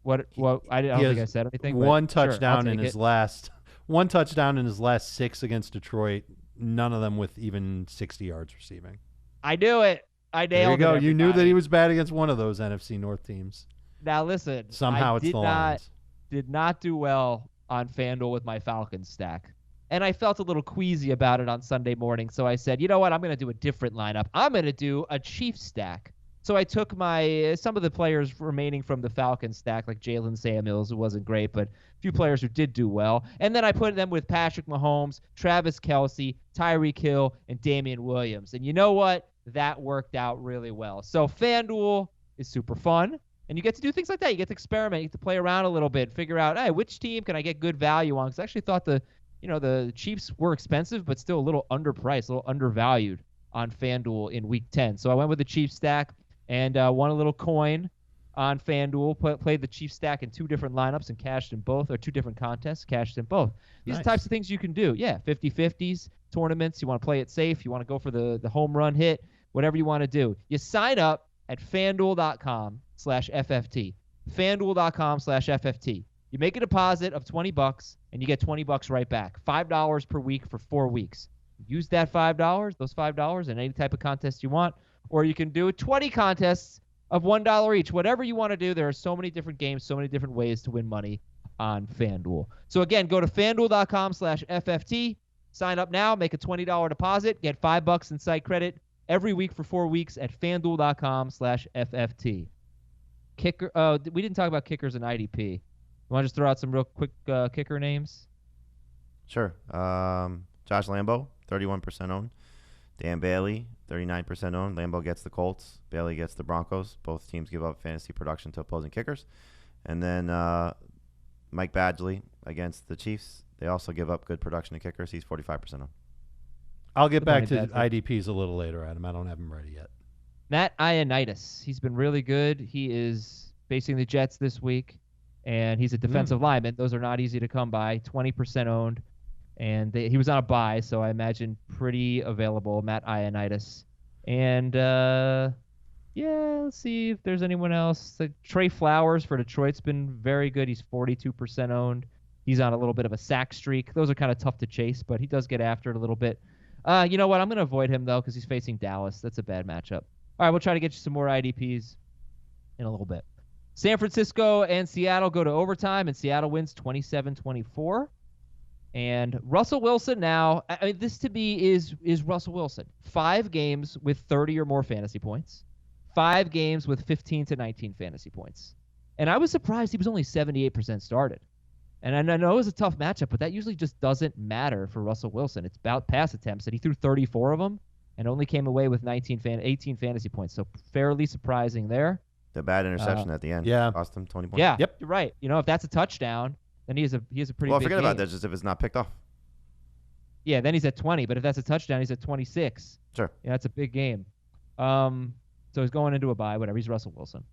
What? Well, I don't think I said anything. One touchdown in his last 6 against Detroit. None of them with even 60 yards receiving. I knew it. I nailed it. There you go. Everybody. You knew that he was bad against one of those NFC North teams. Now listen. Somehow it's the Lions. Did not do well on FanDuel with my Falcons stack. And I felt a little queasy about it on Sunday morning. So I said, you know what? I'm going to do a different lineup. I'm going to do a Chiefs stack. So I took some of the players remaining from the Falcons stack, like Jaylen Samuels, who wasn't great, but a few players who did do well. And then I put them with Patrick Mahomes, Travis Kelce, Tyreek Hill, and Damian Williams. And you know what? That worked out really well. So FanDuel is super fun. And you get to do things like that. You get to experiment. You get to play around a little bit, figure out, hey, which team can I get good value on? Because I actually thought the Chiefs were expensive, but still a little underpriced, a little undervalued on FanDuel in Week 10. So I went with the Chiefs stack and won a little coin on FanDuel. Played the Chiefs stack in 2 different lineups and cashed in both, or 2 different contests, cashed in both. These are the types of things you can do. Yeah, 50-50s, tournaments. You want to play it safe. You want to go for the home run hit, whatever you want to do. You sign up at FanDuel.com/FFT. FanDuel.com/FFT. You make a deposit of $20 and you get $20 right back. $5 per week for 4 weeks. Use that those $5 in any type of contest you want, or you can do 20 contests of $1 each. Whatever you want to do, there are so many different games, so many different ways to win money on FanDuel. So again, go to FanDuel.com/FFT. Sign up now, make a $20 deposit, get $5 in site credit every week for 4 weeks at FanDuel.com/FFT. Kicker. We didn't talk about kickers and IDP. You want to just throw out some real quick kicker names? Sure. Josh Lambo, 31% owned. Dan Bailey, 39% owned. Lambo gets the Colts. Bailey gets the Broncos. Both teams give up fantasy production to opposing kickers. And then Mike Badgley against the Chiefs. They also give up good production to kickers. He's 45% owned. I'll get back to IDPs a little later, Adam. I don't have them ready yet. Matt Ioannidis. He's been really good. He is facing the Jets this week, and he's a defensive lineman. Those are not easy to come by. 20% owned. And he was on a bye, so I imagine pretty available, Matt Ioannidis. And, let's see if there's anyone else. Trey Flowers for Detroit's been very good. He's 42% owned. He's on a little bit of a sack streak. Those are kind of tough to chase, but he does get after it a little bit. You know what? I'm going to avoid him, though, because he's facing Dallas. That's a bad matchup. All right, we'll try to get you some more IDPs in a little bit. San Francisco and Seattle go to overtime, and Seattle wins 27-24. And Russell Wilson now, I mean, this to me is Russell Wilson. 5 games with 30 or more fantasy points. 5 games with 15 to 19 fantasy points. And I was surprised he was only 78% started. And I know it was a tough matchup, but that usually just doesn't matter for Russell Wilson. It's about pass attempts, and he threw 34 of them and only came away with 18 fantasy points. So fairly surprising there. The bad interception at the end cost him 20 points. Yeah, yep. You're right. You know, if that's a touchdown, then he has a pretty big game. Well, forget about that, just if it's not picked off. Yeah, then he's at 20. But if that's a touchdown, he's at 26. Sure. Yeah, that's a big game. So he's going into a bye, whatever. He's Russell Wilson.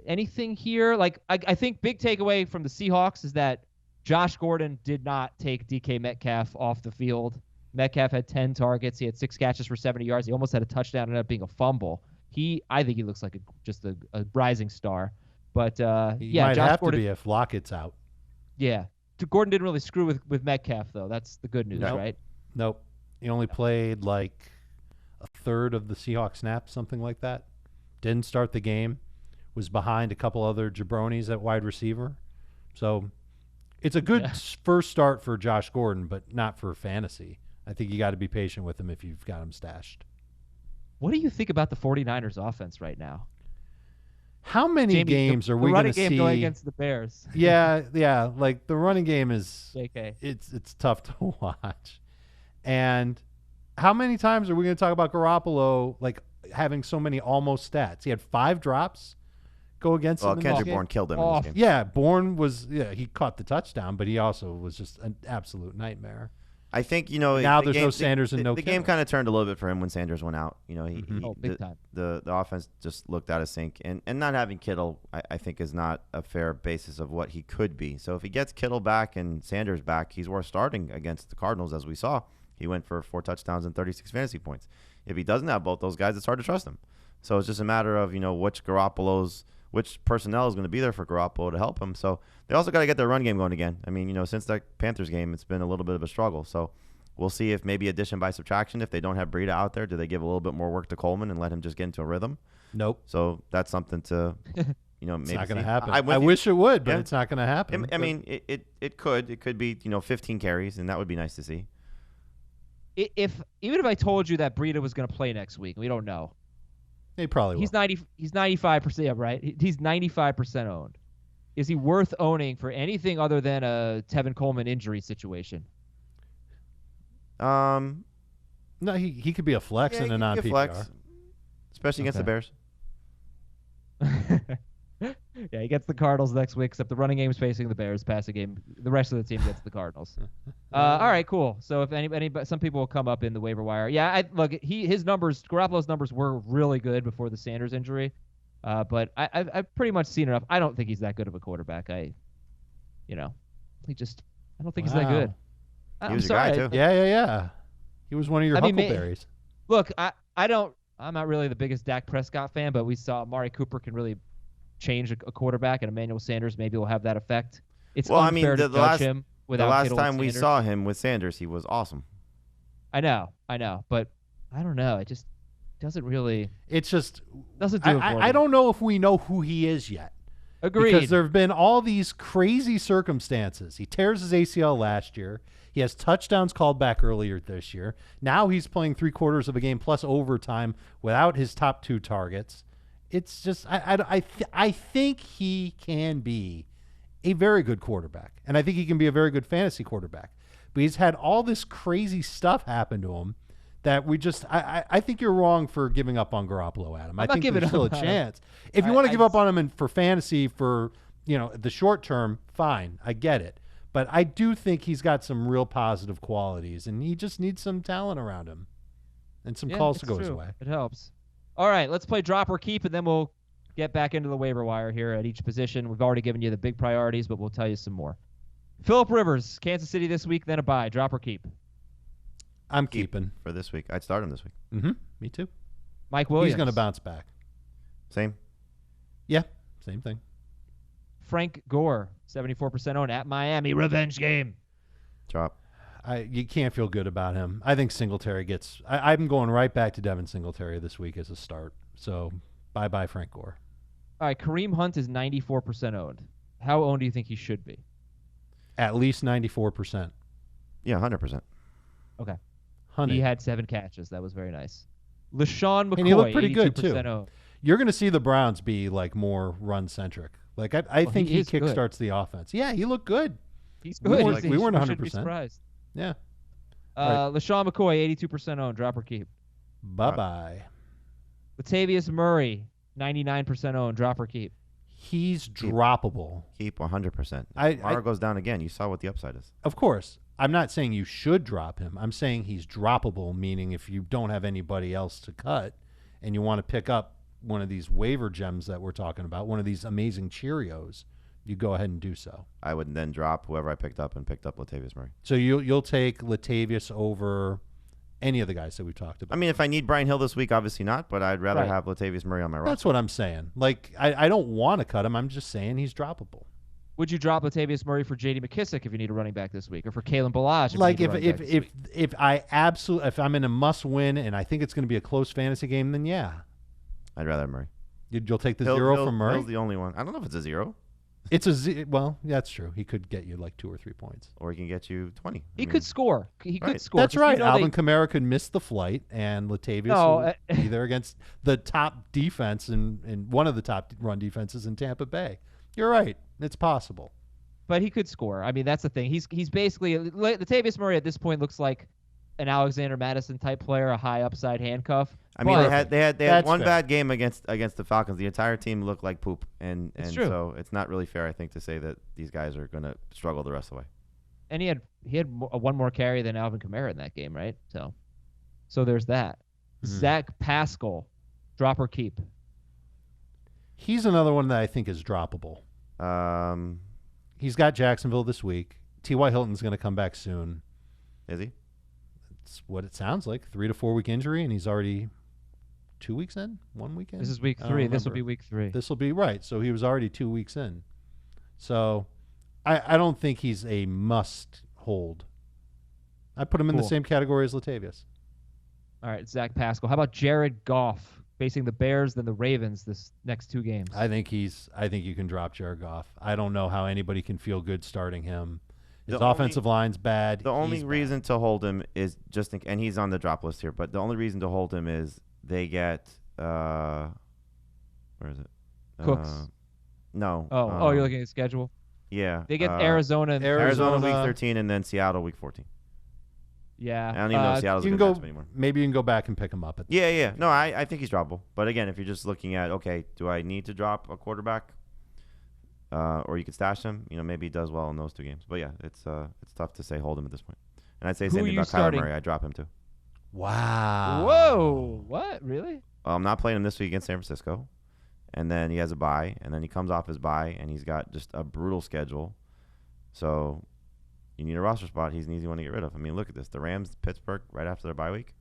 Anything here? Like, I think big takeaway from the Seahawks is that Josh Gordon did not take DK Metcalf off the field. Metcalf had 10 targets. He had 6 catches for 70 yards. He almost had a touchdown and ended up being a fumble. I think he looks like just a rising star. But, he might Josh have Gordon, to be if Lockett's out. Yeah. Gordon didn't really screw with Metcalf, though. That's the good news, right? Nope. He only played like a third of the Seahawks snaps, something like that. Didn't start the game. Was behind a couple other jabronis at wide receiver. So it's a good first start for Josh Gordon, but not for fantasy. I think you got to be patient with him if you've got him stashed. What do you think about the 49ers offense right now? How many games are we going to see? The running game going against the Bears. Yeah. Like the running game is JK. It's tough to watch. And how many times are we going to talk about Garoppolo like having so many almost stats? He had 5 drops go against him. Kendrick Bourne killed him in this game. Yeah, Bourne he caught the touchdown, but he also was just an absolute nightmare. I think, now there's no Sanders and no the game kind of turned a little bit for him when Sanders went out. Big time. The offense just looked out of sync. And not having Kittle, I think, is not a fair basis of what he could be. So if he gets Kittle back and Sanders back, he's worth starting against the Cardinals, as we saw. He went for 4 touchdowns and 36 fantasy points. If he doesn't have both those guys, it's hard to trust him. So it's just a matter of, which personnel is going to be there for Garoppolo to help him. So they also got to get their run game going again. I mean, since that Panthers game, it's been a little bit of a struggle. So we'll see if maybe addition by subtraction, if they don't have Breida out there, do they give a little bit more work to Coleman and let him just get into a rhythm? Nope. So that's something to, maybe it's not going to happen. I wish it would, but it's not going to happen. I mean, it could. It could be, 15 carries, and that would be nice to see. Even if I told you that Breida was going to play next week, we don't know. He probably will. He's 95%, right? He's 95% owned. Is he worth owning for anything other than a Tevin Coleman injury situation? No, he could be a flex in a non-PPR. Especially against the Bears. Yeah, he gets the Cardinals next week, except the running game's facing the Bears, passing game, the rest of the team gets the Cardinals. All right, cool. So if any, some people will come up in the waiver wire. Yeah, his numbers, Garoppolo's numbers were really good before the Sanders injury, but I've pretty much seen enough. I don't think he's that good of a quarterback. I don't think he's that good. He was your guy too. Yeah. He was one of your huckleberries. Look, I'm not really the biggest Dak Prescott fan, but we saw Amari Cooper can really change a quarterback, and Emmanuel Sanders maybe will have that effect. It's unfair to judge him without Kittle. The last time we saw him with Sanders, he was awesome. I know, but I don't know. It just doesn't really. It's just doesn't do it for me. I don't know if we know who he is yet. Agreed. Because there have been all these crazy circumstances. He tears his ACL last year. He has touchdowns called back earlier this year. Now he's playing 3/4 of a game plus overtime without his top 2 targets. It's just I think he can be a very good quarterback, and I think he can be a very good fantasy quarterback. But he's had all this crazy stuff happen to him that we just I think you're wrong for giving up on Garoppolo, Adam. I think there's still a chance. If you want to give up on him for fantasy for the short term, fine, I get it. But I do think he's got some real positive qualities, and he just needs some talent around him and some calls to go his way. It helps. All right, let's play drop or keep, and then we'll get back into the waiver wire here at each position. We've already given you the big priorities, but we'll tell you some more. Phillip Rivers, Kansas City this week, then a bye. Drop or keep? I'm keeping. For this week. I'd start him this week. Mm-hmm. Me too. Mike Williams. He's going to bounce back. Same. Yeah, same thing. Frank Gore, 74% owned at Miami. Revenge game. Drop. You can't feel good about him. I think Singletary gets – I'm going right back to Devin Singletary this week as a start. So, bye-bye Frank Gore. All right, Kareem Hunt is 94% owned. How owned do you think he should be? At least 94%. Yeah, 100%. Okay. 100. He had 7 catches. That was very nice. LaShawn McCoy, and he looked pretty good, too. Owned. You're going to see the Browns be, more run-centric. I think he kickstarts the offense. Yeah, he looked good. He's good. We weren't 100%. Should be surprised. Yeah. LaShawn McCoy, 82% owned. Drop or keep? Bye-bye. Latavius Murray, 99% owned. Drop or keep? He's droppable. Keep 100%. Mara goes down again. You saw what the upside is. Of course. I'm not saying you should drop him. I'm saying he's droppable, meaning if you don't have anybody else to cut and you want to pick up one of these waiver gems that we're talking about, one of these amazing Cheerios, you go ahead and do so. I would then drop whoever I picked up and picked up Latavius Murray. So you'll take Latavius over any of the guys that we've talked about. I mean, if I need Brian Hill this week, obviously not, but I'd rather have Latavius Murray on my roster. That's what I'm saying. I don't want to cut him. I'm just saying he's droppable. Would you drop Latavius Murray for J.D. McKissic if you need a running back this week, or for Kalen Ballage? If I'm in a must-win and I think it's going to be a close fantasy game, then yeah, I'd rather have Murray. You'll take the zero from Murray? Hill's the only one. I don't know if it's a 0. It's a well, that's true. He could get you 2 or 3 points, or he can get you 20. He could score. He could score. That's right. Alvin Kamara could miss the flight, and Latavius will be there against the top defense and one of the top run defenses in Tampa Bay. You're right. It's possible. But he could score. I mean, that's the thing. He's basically Latavius Murray at this point looks like an Alexander Madison type player, a high upside handcuff. I mean, they had one bad game against the Falcons. The entire team looked like poop, and so it's not really fair, I think, to say that these guys are going to struggle the rest of the way. And he had one more carry than Alvin Kamara in that game, right? So there's that. Mm-hmm. Zach Pascal, drop or keep? He's another one that I think is droppable. He's got Jacksonville this week. T.Y. Hilton's going to come back soon. Is he? That's what it sounds like. 3 to 4 week injury, and he's already 2 weeks in? 1 week in? This is week 3. This will be week 3. This will be right. So he was already 2 weeks in. So I don't think he's a must hold. I put him in the same category as Latavius. All right, Zach Pascal. How about Jared Goff facing the Bears, then the Ravens this next 2 games? I think you can drop Jared Goff. I don't know how anybody can feel good starting him. His offensive line's bad. The only reason to hold him is and he's on the drop list here, but the only reason to hold him is they get where is it? Cooks. No. You're looking at the schedule? Yeah. They get Arizona week 13 and then Seattle week 14. Yeah. I don't even know if Seattle's a good matchup anymore. Maybe you can go back and pick him up. Yeah. No, I think he's droppable. But again, if you're just looking at, okay, do I need to drop a quarterback? or you could stash him. Maybe he does well in those 2 games. But yeah, it's tough to say hold him at this point. And I'd say Who same are thing you about starting? Kyler Murray. I drop him too. Wow. Whoa. What? Really? I'm not playing him this week against San Francisco. And then he has a bye. And then he comes off his bye, and he's got just a brutal schedule. So you need a roster spot. He's an easy one to get rid of. I mean, look at this. The Rams, Pittsburgh, right after their bye week.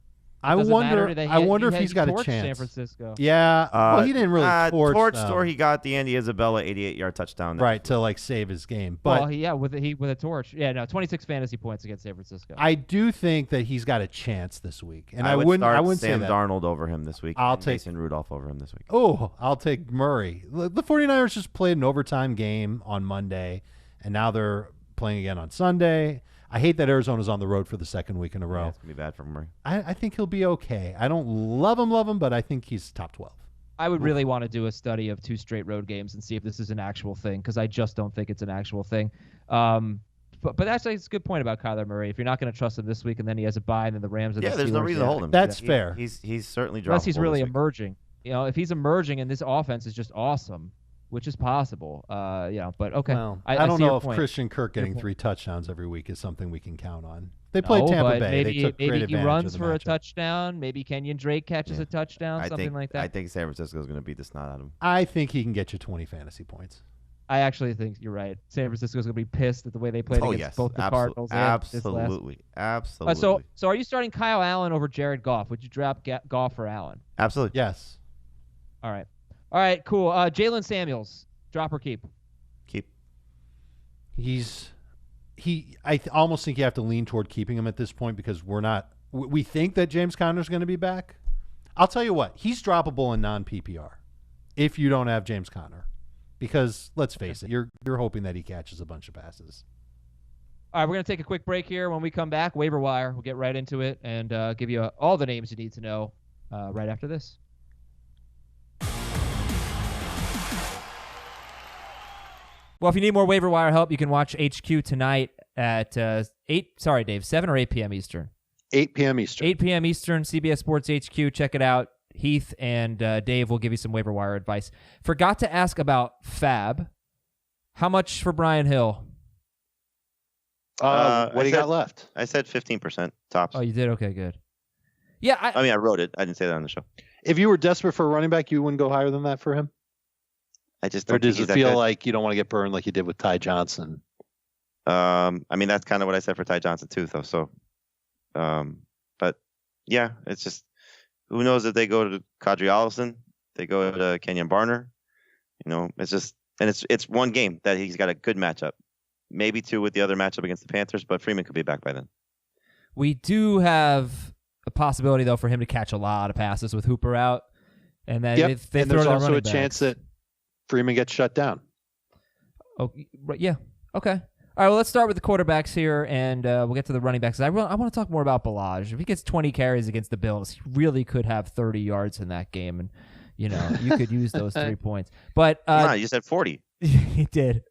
I wonder if he's got a torched chance. San Francisco. Yeah. Well, he didn't really torch or he got the Andy Isabella 88-yard touchdown. Right, to save his game. But with a torch. Yeah, no, 26 fantasy points against San Francisco. I do think that he's got a chance this week. And I would wouldn't Sam say that. Darnold over him this week. I'll and take Mason Rudolph over him this week. Oh, I'll take Murray. The 49ers just played an overtime game on Monday, and now they're playing again on Sunday. I hate that Arizona's on the road for the 2nd week in a row. Yeah, it's going to be bad for Murray. I think he'll be okay. I don't love him, but I think he's top 12. I would really want to do a study of 2 straight road games and see if this is an actual thing, because I just don't think it's an actual thing. But actually, it's a good point about Kyler Murray. If you're not going to trust him this week, and then he has a bye, and then the Rams and the Steelers. There's no reason to hold him. That's fair. He's certainly droppable. Unless he's really emerging. If he's emerging and this offense is just awesome, which is possible. But okay. Well, I don't see know your if point. Christian Kirk getting 3 touchdowns every week is something we can count on. They played Tampa Bay. Maybe, they took great maybe he advantage runs of the for a matchup. touchdown. Maybe Kenyon Drake catches a touchdown, something like that. I think San Francisco is going to beat the snot out of him. I think he can get you 20 fantasy points. I actually think you're right. San Francisco's going to be pissed at the way they played against both the Cardinals and this last. Absolutely. So are you starting Kyle Allen over Jared Goff? Would you drop Goff for Allen? Absolutely. Yes. All right, cool. Jaylen Samuels, drop or keep? Keep. I almost think you have to lean toward keeping him at this point because we think that James Conner's going to be back. I'll tell you what, he's droppable in non-PPR if you don't have James Conner. Because let's face it, you're hoping that he catches a bunch of passes. All right, we're going to take a quick break here. When we come back, Waiver Wire. We'll get right into it and give you all the names you need to know right after this. Well, if you need more Waiver Wire help, you can watch HQ tonight at 7 or 8 p.m. Eastern. 8 p.m. Eastern. 8 p.m. Eastern, CBS Sports HQ. Check it out. Heath and Dave will give you some waiver wire advice. Forgot to ask about Fab. How much for Brian Hill? What do you got left? I said 15% tops. Oh, you did? Okay, good. Yeah. I wrote it. I didn't say that on the show. If you were desperate for a running back, you wouldn't go higher than that for him? I just Or don't does think it he's that feel good. like you don't want to get burned like you did with Ty Johnson? That's kind of what I said for Ty Johnson too, though. So, but yeah, it's just who knows if they go to Kadri Allison, they go to Kenyon Barner. It's just it's one game that he's got a good matchup, maybe 2 with the other matchup against the Panthers, but Freeman could be back by then. We do have a possibility though for him to catch a lot of passes with Hooper out, and then if they and throw there's their also running a chance that Freeman gets shut down. Oh, yeah. Okay. All right, well, let's start with the quarterbacks here, and we'll get to the running backs. I want to talk more about Ballage. If he gets 20 carries against the Bills, he really could have 30 yards in that game, and, you could use those 3 points. But You said 40. He did.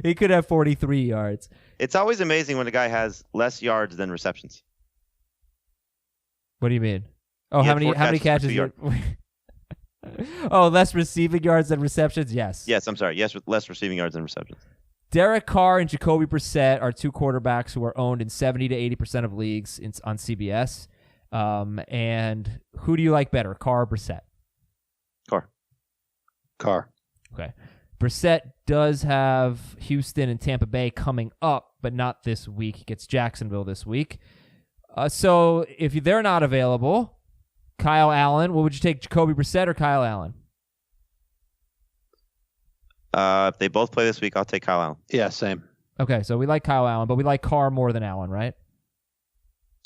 He could have 43 yards. It's always amazing when a guy has less yards than receptions. What do you mean? Oh, He how had many 4 catches? catches for 2 Oh, less receiving yards than receptions? Yes. Yes, I'm sorry. Yes, with less receiving yards than receptions. Derek Carr and Jacoby Brissett are 2 quarterbacks who are owned in 70 to 80% of leagues on CBS. And who do you like better, Carr or Brissett? Carr. Okay. Brissett does have Houston and Tampa Bay coming up, but not this week. He gets Jacksonville this week. So if they're not available, Kyle Allen, what would you take, Jacoby Brissett or Kyle Allen? If they both play this week, I'll take Kyle Allen. Yeah, same. Okay, so we like Kyle Allen, but we like Carr more than Allen, right?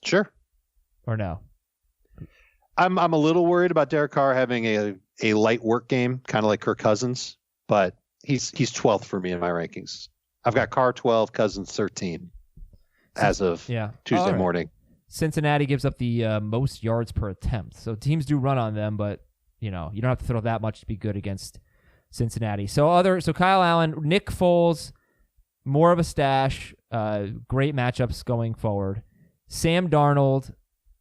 Sure. Or no? I'm a little worried about Derek Carr having a light work game, kind of like Kirk Cousins, but he's 12th for me in my rankings. I've got Carr 12, Cousins 13 as of Tuesday morning. Cincinnati gives up the most yards per attempt. So teams do run on them, but you don't have to throw that much to be good against Cincinnati. So Kyle Allen, Nick Foles, more of a stash. Great matchups going forward. Sam Darnold,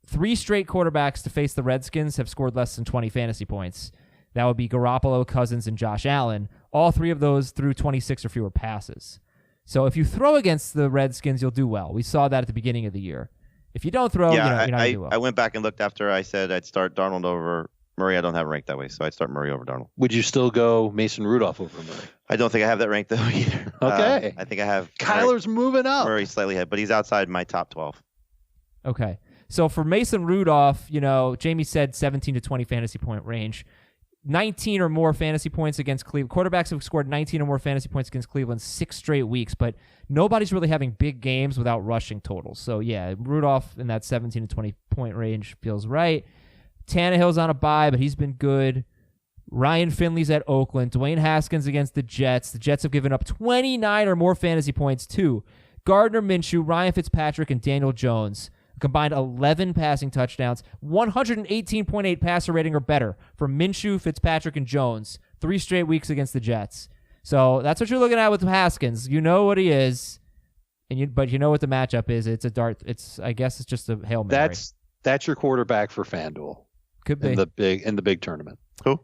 3 straight quarterbacks to face the Redskins have scored less than 20 fantasy points. That would be Garoppolo, Cousins, and Josh Allen. All 3 of those threw 26 or fewer passes. So if you throw against the Redskins, you'll do well. We saw that at the beginning of the year. If you don't throw, you're not going to do well. I went back and looked after I said I'd start Darnold over Murray. I don't have it ranked that way, so I'd start Murray over Darnold. Would you still go Mason Rudolph over Murray? I don't think I have that ranked though either. Okay. I think I have Kyler's moving up. Murray slightly ahead, but he's outside my top 12. Okay. So for Mason Rudolph, Jamie said 17 to 20 fantasy point range. 19 or more fantasy points against Cleveland. Quarterbacks have scored 19 or more fantasy points against Cleveland 6 straight weeks, but nobody's really having big games without rushing totals. So, yeah, Rudolph in that 17 to 20 point range feels right. Tannehill's on a bye, but he's been good. Ryan Finley's at Oakland. Dwayne Haskins against the Jets. The Jets have given up 29 or more fantasy points to Gardner Minshew, Ryan Fitzpatrick, and Daniel Jones. Combined 11 passing touchdowns, 118.8 passer rating or better for Minshew, Fitzpatrick, and Jones. 3 straight weeks against the Jets. So that's what you're looking at with Haskins. You know what he is, but you know what the matchup is. It's a dart. I guess it's just a Hail Mary. That's your quarterback for FanDuel. Could be in the big tournament. Who?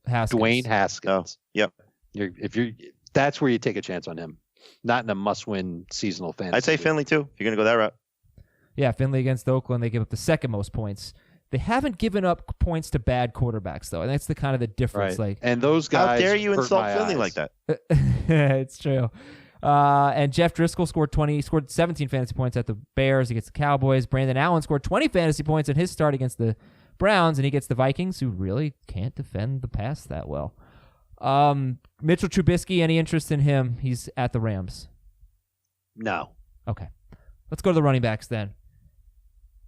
Haskins. Dwayne Haskins. Oh, yep. That's where you take a chance on him. Not in a must-win seasonal fantasy. I'd say Finley too. If you're gonna go that route. Yeah, Finley against Oakland, they give up the second most points. They haven't given up points to bad quarterbacks, though, and that's the kind of the difference. Right. Like, and those guys. How dare you insult Finley like that? It's true. And Jeff Driscoll scored 17 fantasy points at the Bears against the Cowboys. Brandon Allen scored 20 fantasy points in his start against the Browns, and he gets the Vikings, who really can't defend the pass that well. Mitchell Trubisky, any interest in him? He's at the Rams. No. Okay. Let's go to the running backs then.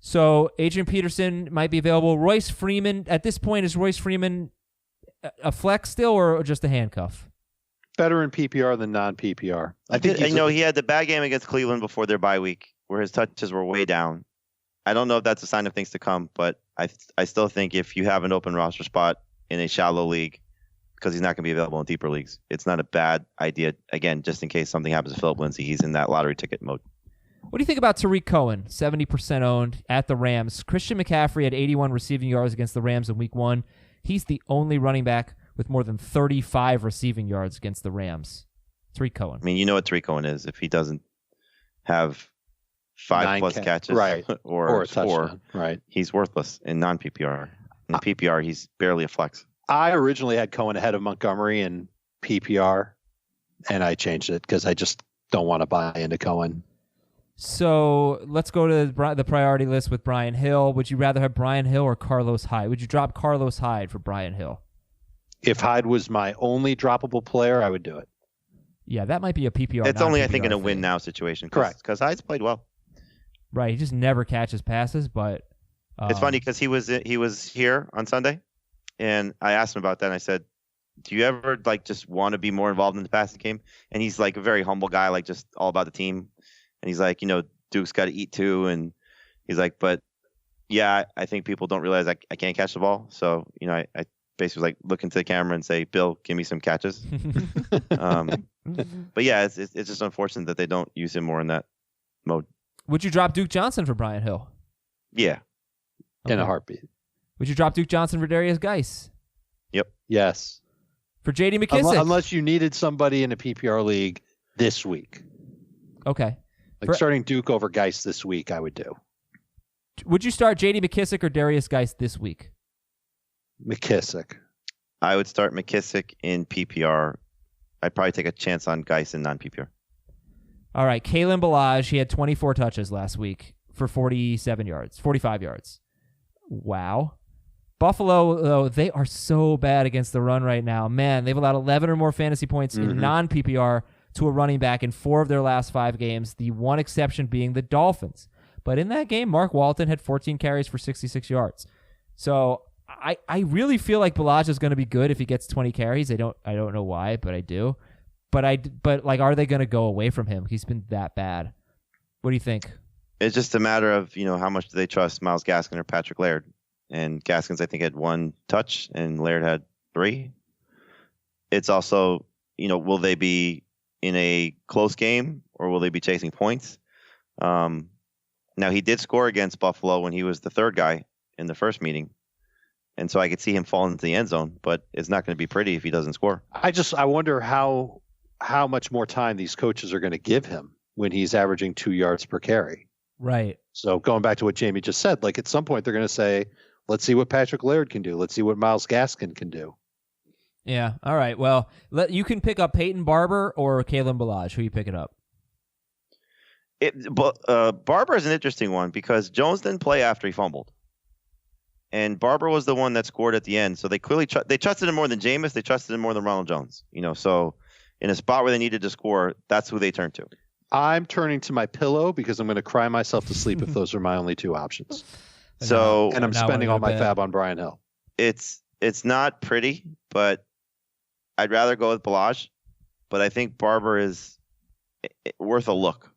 So Adrian Peterson might be available. Royce Freeman, at this point, is Royce Freeman a flex still or just a handcuff? Better in PPR than non-PPR. I think he had the bad game against Cleveland before their bye week where his touches were way down. I don't know if that's a sign of things to come, but I still think if you have an open roster spot in a shallow league, because he's not going to be available in deeper leagues, it's not a bad idea. Again, just in case something happens to Philip Lindsay, he's in that lottery ticket mode. What do you think about Tariq Cohen, 70% owned at the Rams? Christian McCaffrey had 81 receiving yards against the Rams in Week 1. He's the only running back with more than 35 receiving yards against the Rams. Tariq Cohen. I mean, you know what Tariq Cohen is. If he doesn't have 5+ catches right. or a touchdown, right, he's worthless in non-PPR. In PPR, he's barely a flex. I originally had Cohen ahead of Montgomery in PPR, and I changed it because I just don't want to buy into Cohen. So let's go to the priority list with Brian Hill. Would you rather have Brian Hill or Carlos Hyde? Would you drop Carlos Hyde for Brian Hill? If Hyde was my only droppable player, I would do it. Yeah, that might be a PPR. It's only, I think, in a win now situation. Correct. Because Hyde's played well. Right. He just never catches passes, but it's funny because he was here on Sunday, and I asked him about that. And I said, "Do you ever just want to be more involved in the passing game?" And he's a very humble guy, just all about the team. And he's like, Duke's got to eat too. And he's like, but yeah, I think people don't realize I can't catch the ball. So, I basically look into the camera and say, Bill, give me some catches. But yeah, it's just unfortunate that they don't use him more in that mode. Would you drop Duke Johnson for Brian Hill? Yeah. Okay. In a heartbeat. Would you drop Duke Johnson for Derrius Guice? Yep. Yes. For J.D. McKissic? Unless you needed somebody in a PPR league this week. Okay. Starting Duke over Guice this week, I would do. Would you start J.D. McKissic or Derrius Guice this week? McKissic. I would start McKissic in PPR. I'd probably take a chance on Guice in non-PPR. All right. Kalen Ballage, he had 24 touches last week for 45 yards. Wow. Buffalo, though, they are so bad against the run right now. Man, they've allowed 11 or more fantasy points in non-PPR to a running back in 4 of their last 5 games, the one exception being the Dolphins. But in that game, Mark Walton had 14 carries for 66 yards. So I really feel like Ballage is going to be good if he gets 20 carries. I don't know why, but I do. But are they going to go away from him? He's been that bad. What do you think? It's just a matter of, how much do they trust Myles Gaskin or Patrick Laird? And Gaskins, I think, had 1 touch, and Laird had 3. It's also, will they be in a close game, or will they be chasing points? Now, he did score against Buffalo when he was the third guy in the first meeting, And so I could see him falling into the end zone, but it's not going to be pretty if he doesn't score. I wonder how much more time these coaches are going to give him when he's averaging 2 yards per carry. Right. So going back to what Jamie just said, like at some point they're going to say, let's see what Patrick Laird can do. Let's see what Myles Gaskin can do. Yeah. All right. Well, you can pick up Peyton Barber or Kalen Ballage. Who are you picking up? Barber is an interesting one because Jones didn't play after he fumbled. And Barber was the one that scored at the end. So they clearly they trusted him more than Jameis. They trusted him more than Ronald Jones. So in a spot where they needed to score, that's who they turned to. I'm turning to my pillow because I'm going to cry myself to sleep if those are my only two options. And I'm spending all my fab on Brian Hill. It's not pretty, but I'd rather go with Ballage. But I think Barber is worth a look.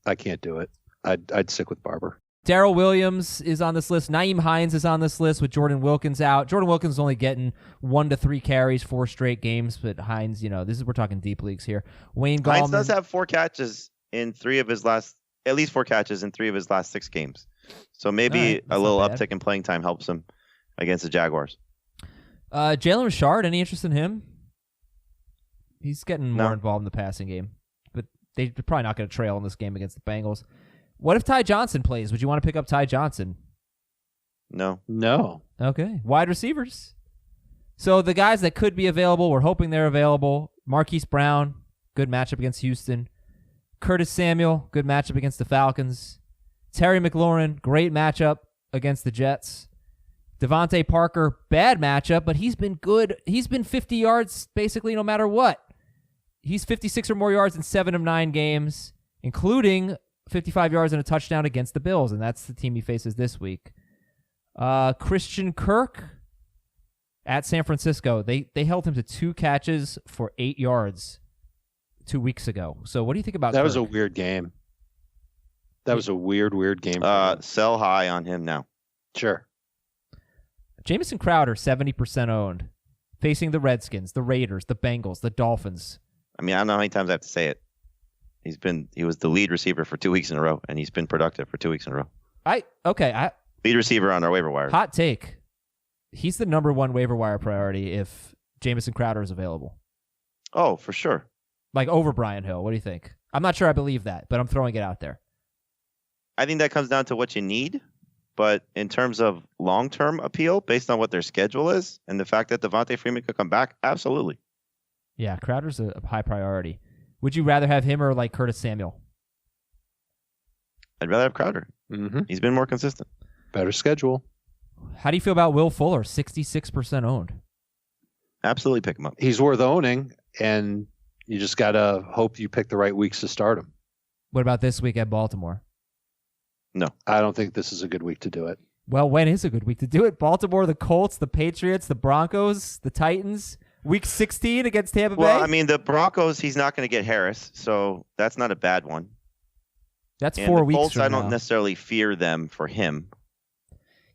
I can't do it. I'd stick with Barber. Darrell Williams is on this list. Nyheim Hines is on this list with Jordan Wilkins out. Jordan Wilkins is only getting 1 to 3 carries, 4 straight games, but Hines, we're talking deep leagues here. Wayne Gallman. Hines does have 4 catches in 3 of his last, at least 4 catches in 3 of his last 6 games. So maybe a little uptick in playing time helps him against the Jaguars. Jalen Richard, any interest in him? He's getting more involved in the passing game, but they're probably not going to trail in this game against the Bengals. What if Ty Johnson plays? Would you want to pick up Ty Johnson? No. Okay. Wide receivers. So the guys that could be available, we're hoping they're available. Marquise Brown, good matchup against Houston. Curtis Samuel, good matchup against the Falcons. Terry McLaurin, great matchup against the Jets. Devontae Parker, bad matchup, but he's been good. He's been 50 yards basically no matter what. He's 56 or more yards in 7 of 9 games, including 55 yards and a touchdown against the Bills, and that's the team he faces this week. Christian Kirk at San Francisco. They held him to 2 catches for 8 yards 2 weeks ago. So what do you think about that? Kirk? Was a weird game. That was a weird game. Sell high on him now. Sure. Jamison Crowder, 70% owned, facing the Redskins, the Raiders, the Bengals, the Dolphins. I mean, I don't know how many times I have to say it. He was the lead receiver for 2 weeks in a row, and he's been productive for 2 weeks in a row. Lead receiver on our waiver wire. Hot take. He's the number 1 waiver wire priority if Jamison Crowder is available. Oh, for sure. Like over Brian Hill. What do you think? I'm not sure I believe that, but I'm throwing it out there. I think that comes down to what you need. But in terms of long-term appeal, based on what their schedule is, and the fact that Devontae Freeman could come back, absolutely. Yeah, Crowder's a high priority. Would you rather have him or like Curtis Samuel? I'd rather have Crowder. Mm-hmm. He's been more consistent. Better schedule. How do you feel about Will Fuller, 66% owned? Absolutely pick him up. He's worth owning, and you just got to hope you pick the right weeks to start him. What about this week at Baltimore? No. I don't think this is a good week to do it. Well, when is a good week to do it? Baltimore, the Colts, the Patriots, the Broncos, the Titans. Week 16 against Tampa Bay? Well, I mean, the Broncos, he's not going to get Harris, so that's not a bad one. That's 4 weeks Colts, from I now. don't necessarily fear them for him.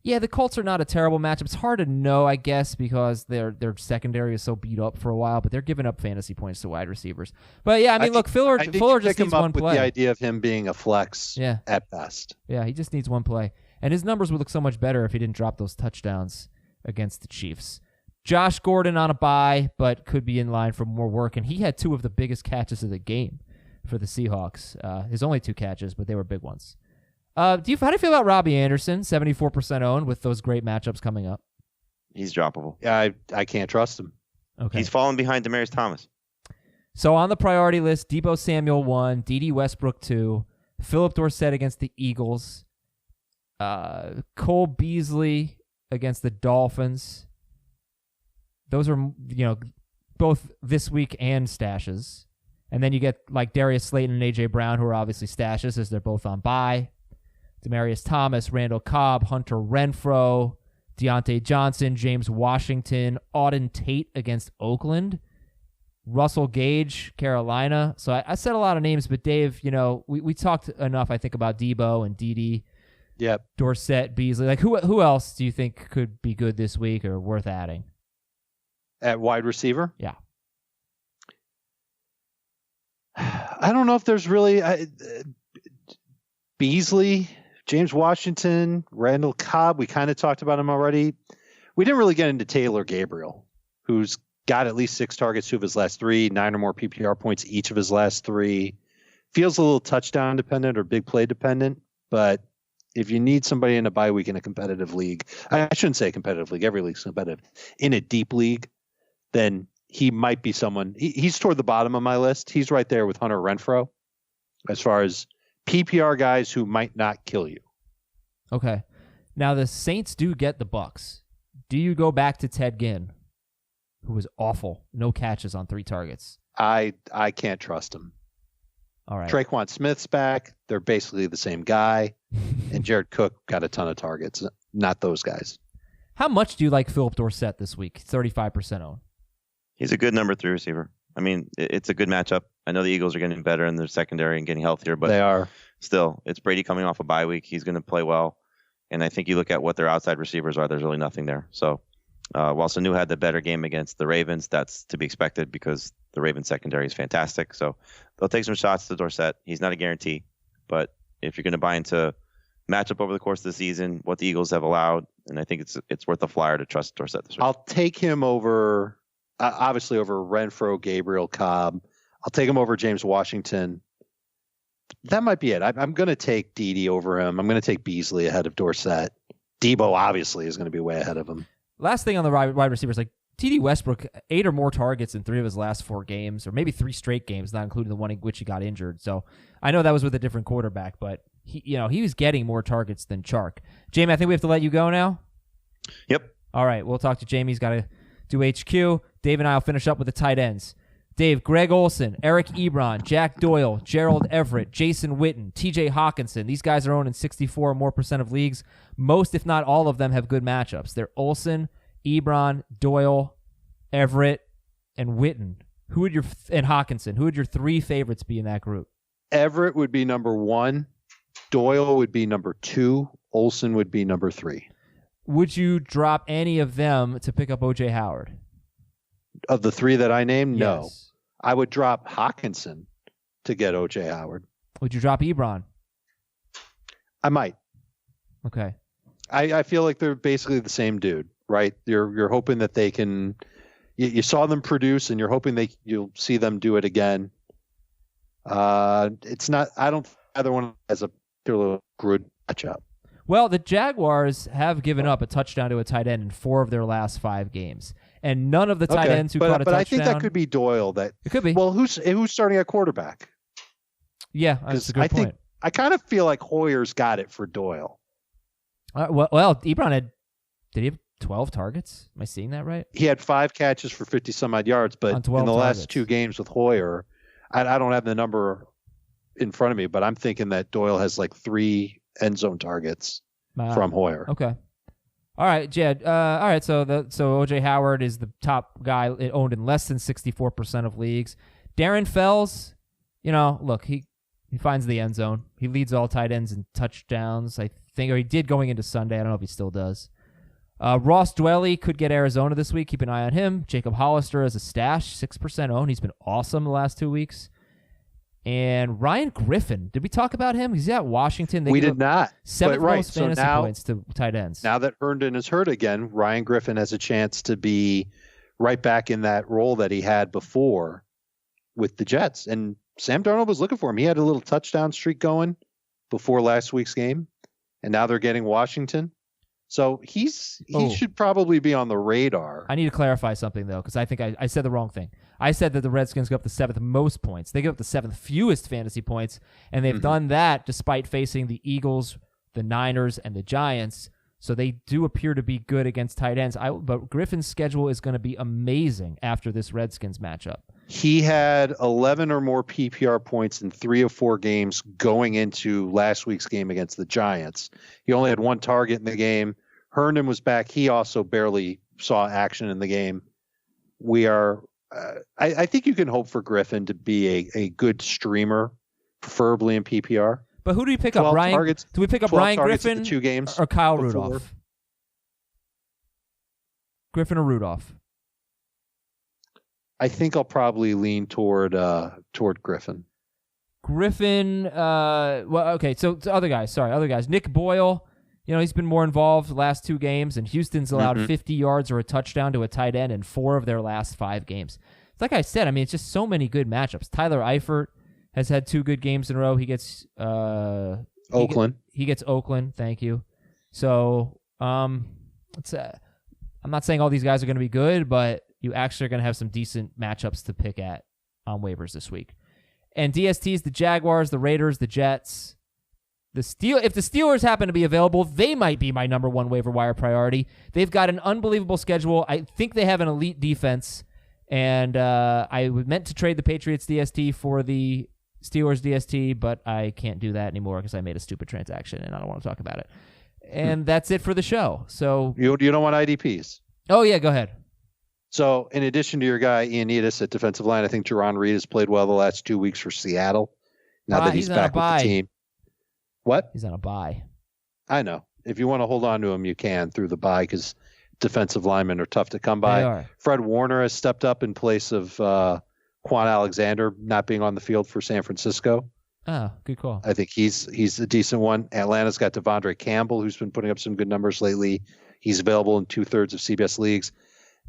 Yeah, the Colts are not a terrible matchup. It's hard to know, I guess, because their secondary is so beat up for a while, but they're giving up fantasy points to wide receivers. But yeah, I mean, look, Fuller just needs one play. With the idea of him being a flex at best. Yeah, he just needs one play. And his numbers would look so much better if he didn't drop those touchdowns against the Chiefs. Josh Gordon on a bye, but could be in line for more work, and he had 2 of the biggest catches of the game for the Seahawks. His only 2 catches, but they were big ones. How do you feel about Robbie Anderson, 74% owned with those great matchups coming up? He's droppable. Yeah, I can't trust him. Okay. He's fallen behind Demaryius Thomas. So on the priority list, Deebo Samuel 1, Dede Westbrook 2, Phillip Dorsett against the Eagles, Cole Beasley against the Dolphins. Those are, both this week and stashes. And then you get like Darius Slayton and A.J. Brown, who are obviously stashes as they're both on bye. Demaryius Thomas, Randall Cobb, Hunter Renfrow, Deontay Johnson, James Washington, Auden Tate against Oakland, Russell Gage, Carolina. So I said a lot of names, but Dave, we talked enough, I think, about Deebo and Dede. Yep. Dorsett, Beasley. Like who else do you think could be good this week or worth adding? At wide receiver? Yeah. I don't know if there's really Beasley, James Washington, Randall Cobb. We kind of talked about him already. We didn't really get into Taylor Gabriel, who's got at least 6 targets, 2 of his last 3, 9 or more PPR points each of his last 3. Feels a little touchdown dependent or big play dependent, but if you need somebody in a bye week in a competitive league, I shouldn't say competitive league, every league's competitive, in a deep league, then he might be someone. He's toward the bottom of my list. He's right there with Hunter Renfrow as far as PPR guys who might not kill you. Okay. Now the Saints do get the Bucks. Do you go back to Ted Ginn, who was awful, no catches on 3 targets? I can't trust him. All right. Traquan Smith's back. They're basically the same guy. And Jared Cook got a ton of targets. Not those guys. How much do you like Philip Dorsett this week? 35% owned. He's a good number 3 receiver. I mean, it's a good matchup. I know the Eagles are getting better in their secondary and getting healthier, but they are. Still, it's Brady coming off a bye week. He's going to play well. And I think you look at what their outside receivers are, there's really nothing there. So while Sanu had the better game against the Ravens, that's to be expected because the Ravens secondary is fantastic. So they'll take some shots to Dorsett. He's not a guarantee. But if you're going to buy into matchup over the course of the season, what the Eagles have allowed, and I think it's worth a flyer to trust Dorsett this week. I'll take him over, obviously over Renfrow, Gabriel, Cobb. I'll take him over James Washington. That might be it. I'm going to take Dede over him. I'm going to take Beasley ahead of Dorsett. Deebo obviously is going to be way ahead of him. Last thing on the wide receivers, like Dede Westbrook, 8 or more targets in 3 of his last 4 games, or maybe 3 straight games, not including the one in which he got injured. So I know that was with a different quarterback, but he was getting more targets than Chark. Jamie, I think we have to let you go now. Yep. All right, we'll talk to Jamie. He's got to do HQ. Dave and I will finish up with the tight ends. Dave, Greg Olsen, Eric Ebron, Jack Doyle, Gerald Everett, Jason Witten, TJ Hawkinson. These guys are owned in 64 or more % of leagues. Most, if not all of them, have good matchups. They're Olsen, Ebron, Doyle, Everett, and Witten. And Hawkinson. Who would your 3 favorites be in that group? Everett would be number 1. Doyle would be number 2. Olsen would be number 3. Would you drop any of them to pick up O.J. Howard? Of the 3 that I named, no. Yes. I would drop Hawkinson to get O.J. Howard. Would you drop Ebron? I might. Okay. I feel like they're basically the same dude, right? You're hoping that they can. You saw them produce, and you're hoping you'll see them do it again. It's not. I don't think either one has a particularly good matchup. Well, the Jaguars have given up a touchdown to a tight end in 4 of their last 5 games, and none of the tight ends who caught a touchdown. But I think that could be Doyle. It could be. Well, who's starting at quarterback? Yeah, that's a good point. I kind of feel like Hoyer's got it for Doyle. Well, Ebron did he have 12 targets? Am I seeing that right? He had 5 catches for 50-some-odd yards, but in the last 2 games with Hoyer, I don't have the number in front of me, but I'm thinking that Doyle has like 3 end zone targets from Hoyer. Okay. All right, Jed. All right, so O.J. Howard is the top guy owned in less than 64% of leagues. Darren Fells, look, he finds the end zone. He leads all tight ends in touchdowns, I think, or he did going into Sunday. I don't know if he still does. Ross Dwelley could get Arizona this week. Keep an eye on him. Jacob Hollister as a stash, 6% owned. He's been awesome the last 2 weeks. And Ryan Griffin, did we talk about him? He's at Washington. We did not. 7th most fantasy points to tight ends. Now that Herndon is hurt again, Ryan Griffin has a chance to be right back in that role that he had before with the Jets. And Sam Darnold was looking for him. He had a little touchdown streak going before last week's game, and now they're getting Washington. So he should probably be on the radar. I need to clarify something, though, because I think I said the wrong thing. I said that the Redskins go up the 7th most points. They give up the 7th fewest fantasy points, and they've done that despite facing the Eagles, the Niners, and the Giants. So they do appear to be good against tight ends. But Griffin's schedule is going to be amazing after this Redskins matchup. He had 11 or more PPR points in 3 of 4 games going into last week's game against the Giants. He only had 1 target in the game. Herndon was back. He also barely saw action in the game. We are, I think you can hope for Griffin to be a good streamer, preferably in PPR. But who do we pick up? Do we pick up Ryan Griffin 2 games or Kyle Rudolph? Griffin or Rudolph? I think I'll probably lean toward Griffin. Griffin, okay, so other guys. Nick Boyle, He's been more involved the last 2 games, and Houston's allowed 50 yards or a touchdown to a tight end in 4 of their last 5 games. It's like I said, I mean, it's just so many good matchups. Tyler Eifert has had 2 good games in a row. He gets Oakland. He gets Oakland. Thank you. So I'm not saying all these guys are going to be good, but you actually are going to have some decent matchups to pick at on waivers this week. And DSTs, the Jaguars, the Raiders, the Jets. If the Steelers happen to be available, they might be my number 1 waiver wire priority. They've got an unbelievable schedule. I think they have an elite defense. And I meant to trade the Patriots DST for the Steelers DST, but I can't do that anymore because I made a stupid transaction, and I don't want to talk about it. And that's it for the show. So you don't want IDPs? Oh, yeah, go ahead. So in addition to your guy, Ioannidis at defensive line, I think Jerron Reed has played well the last 2 weeks for Seattle. Now that he's back with the team. What? He's on a bye. I know. If you want to hold on to him, you can through the bye because defensive linemen are tough to come by. They are. Fred Warner has stepped up in place of Quan Alexander not being on the field for San Francisco. Oh, good call. I think he's a decent one. Atlanta's got Devondre Campbell, who's been putting up some good numbers lately. He's available in 2/3 of CBS leagues.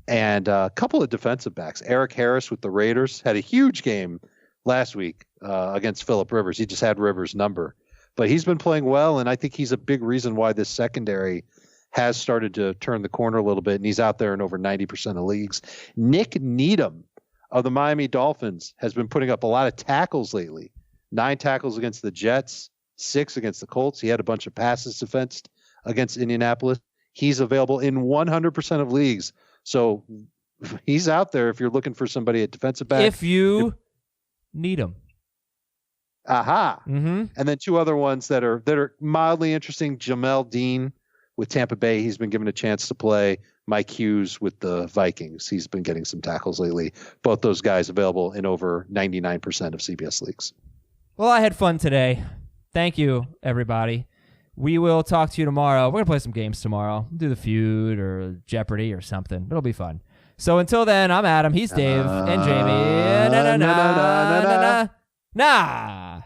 And a couple of defensive backs. Eric Harris with the Raiders had a huge game last week against Phillip Rivers. He just had Rivers' number. But he's been playing well, and I think he's a big reason why this secondary has started to turn the corner a little bit, and he's out there in over 90% of leagues. Nick Needham of the Miami Dolphins has been putting up a lot of tackles lately. 9 tackles against the Jets, 6 against the Colts. He had a bunch of passes defensed against Indianapolis. He's available in 100% of leagues. So he's out there if you're looking for somebody at defensive back. If you need him. Aha. Mm-hmm. And then 2 other ones that are mildly interesting. Jamel Dean with Tampa Bay. He's been given a chance to play. Mike Hughes with the Vikings. He's been getting some tackles lately. Both those guys available in over 99% of CBS leagues. Well, I had fun today. Thank you, everybody. We will talk to you tomorrow. We're going to play some games tomorrow. Do the Feud or Jeopardy or something. It'll be fun. So until then, I'm Adam. He's Dave and Jamie. Nah.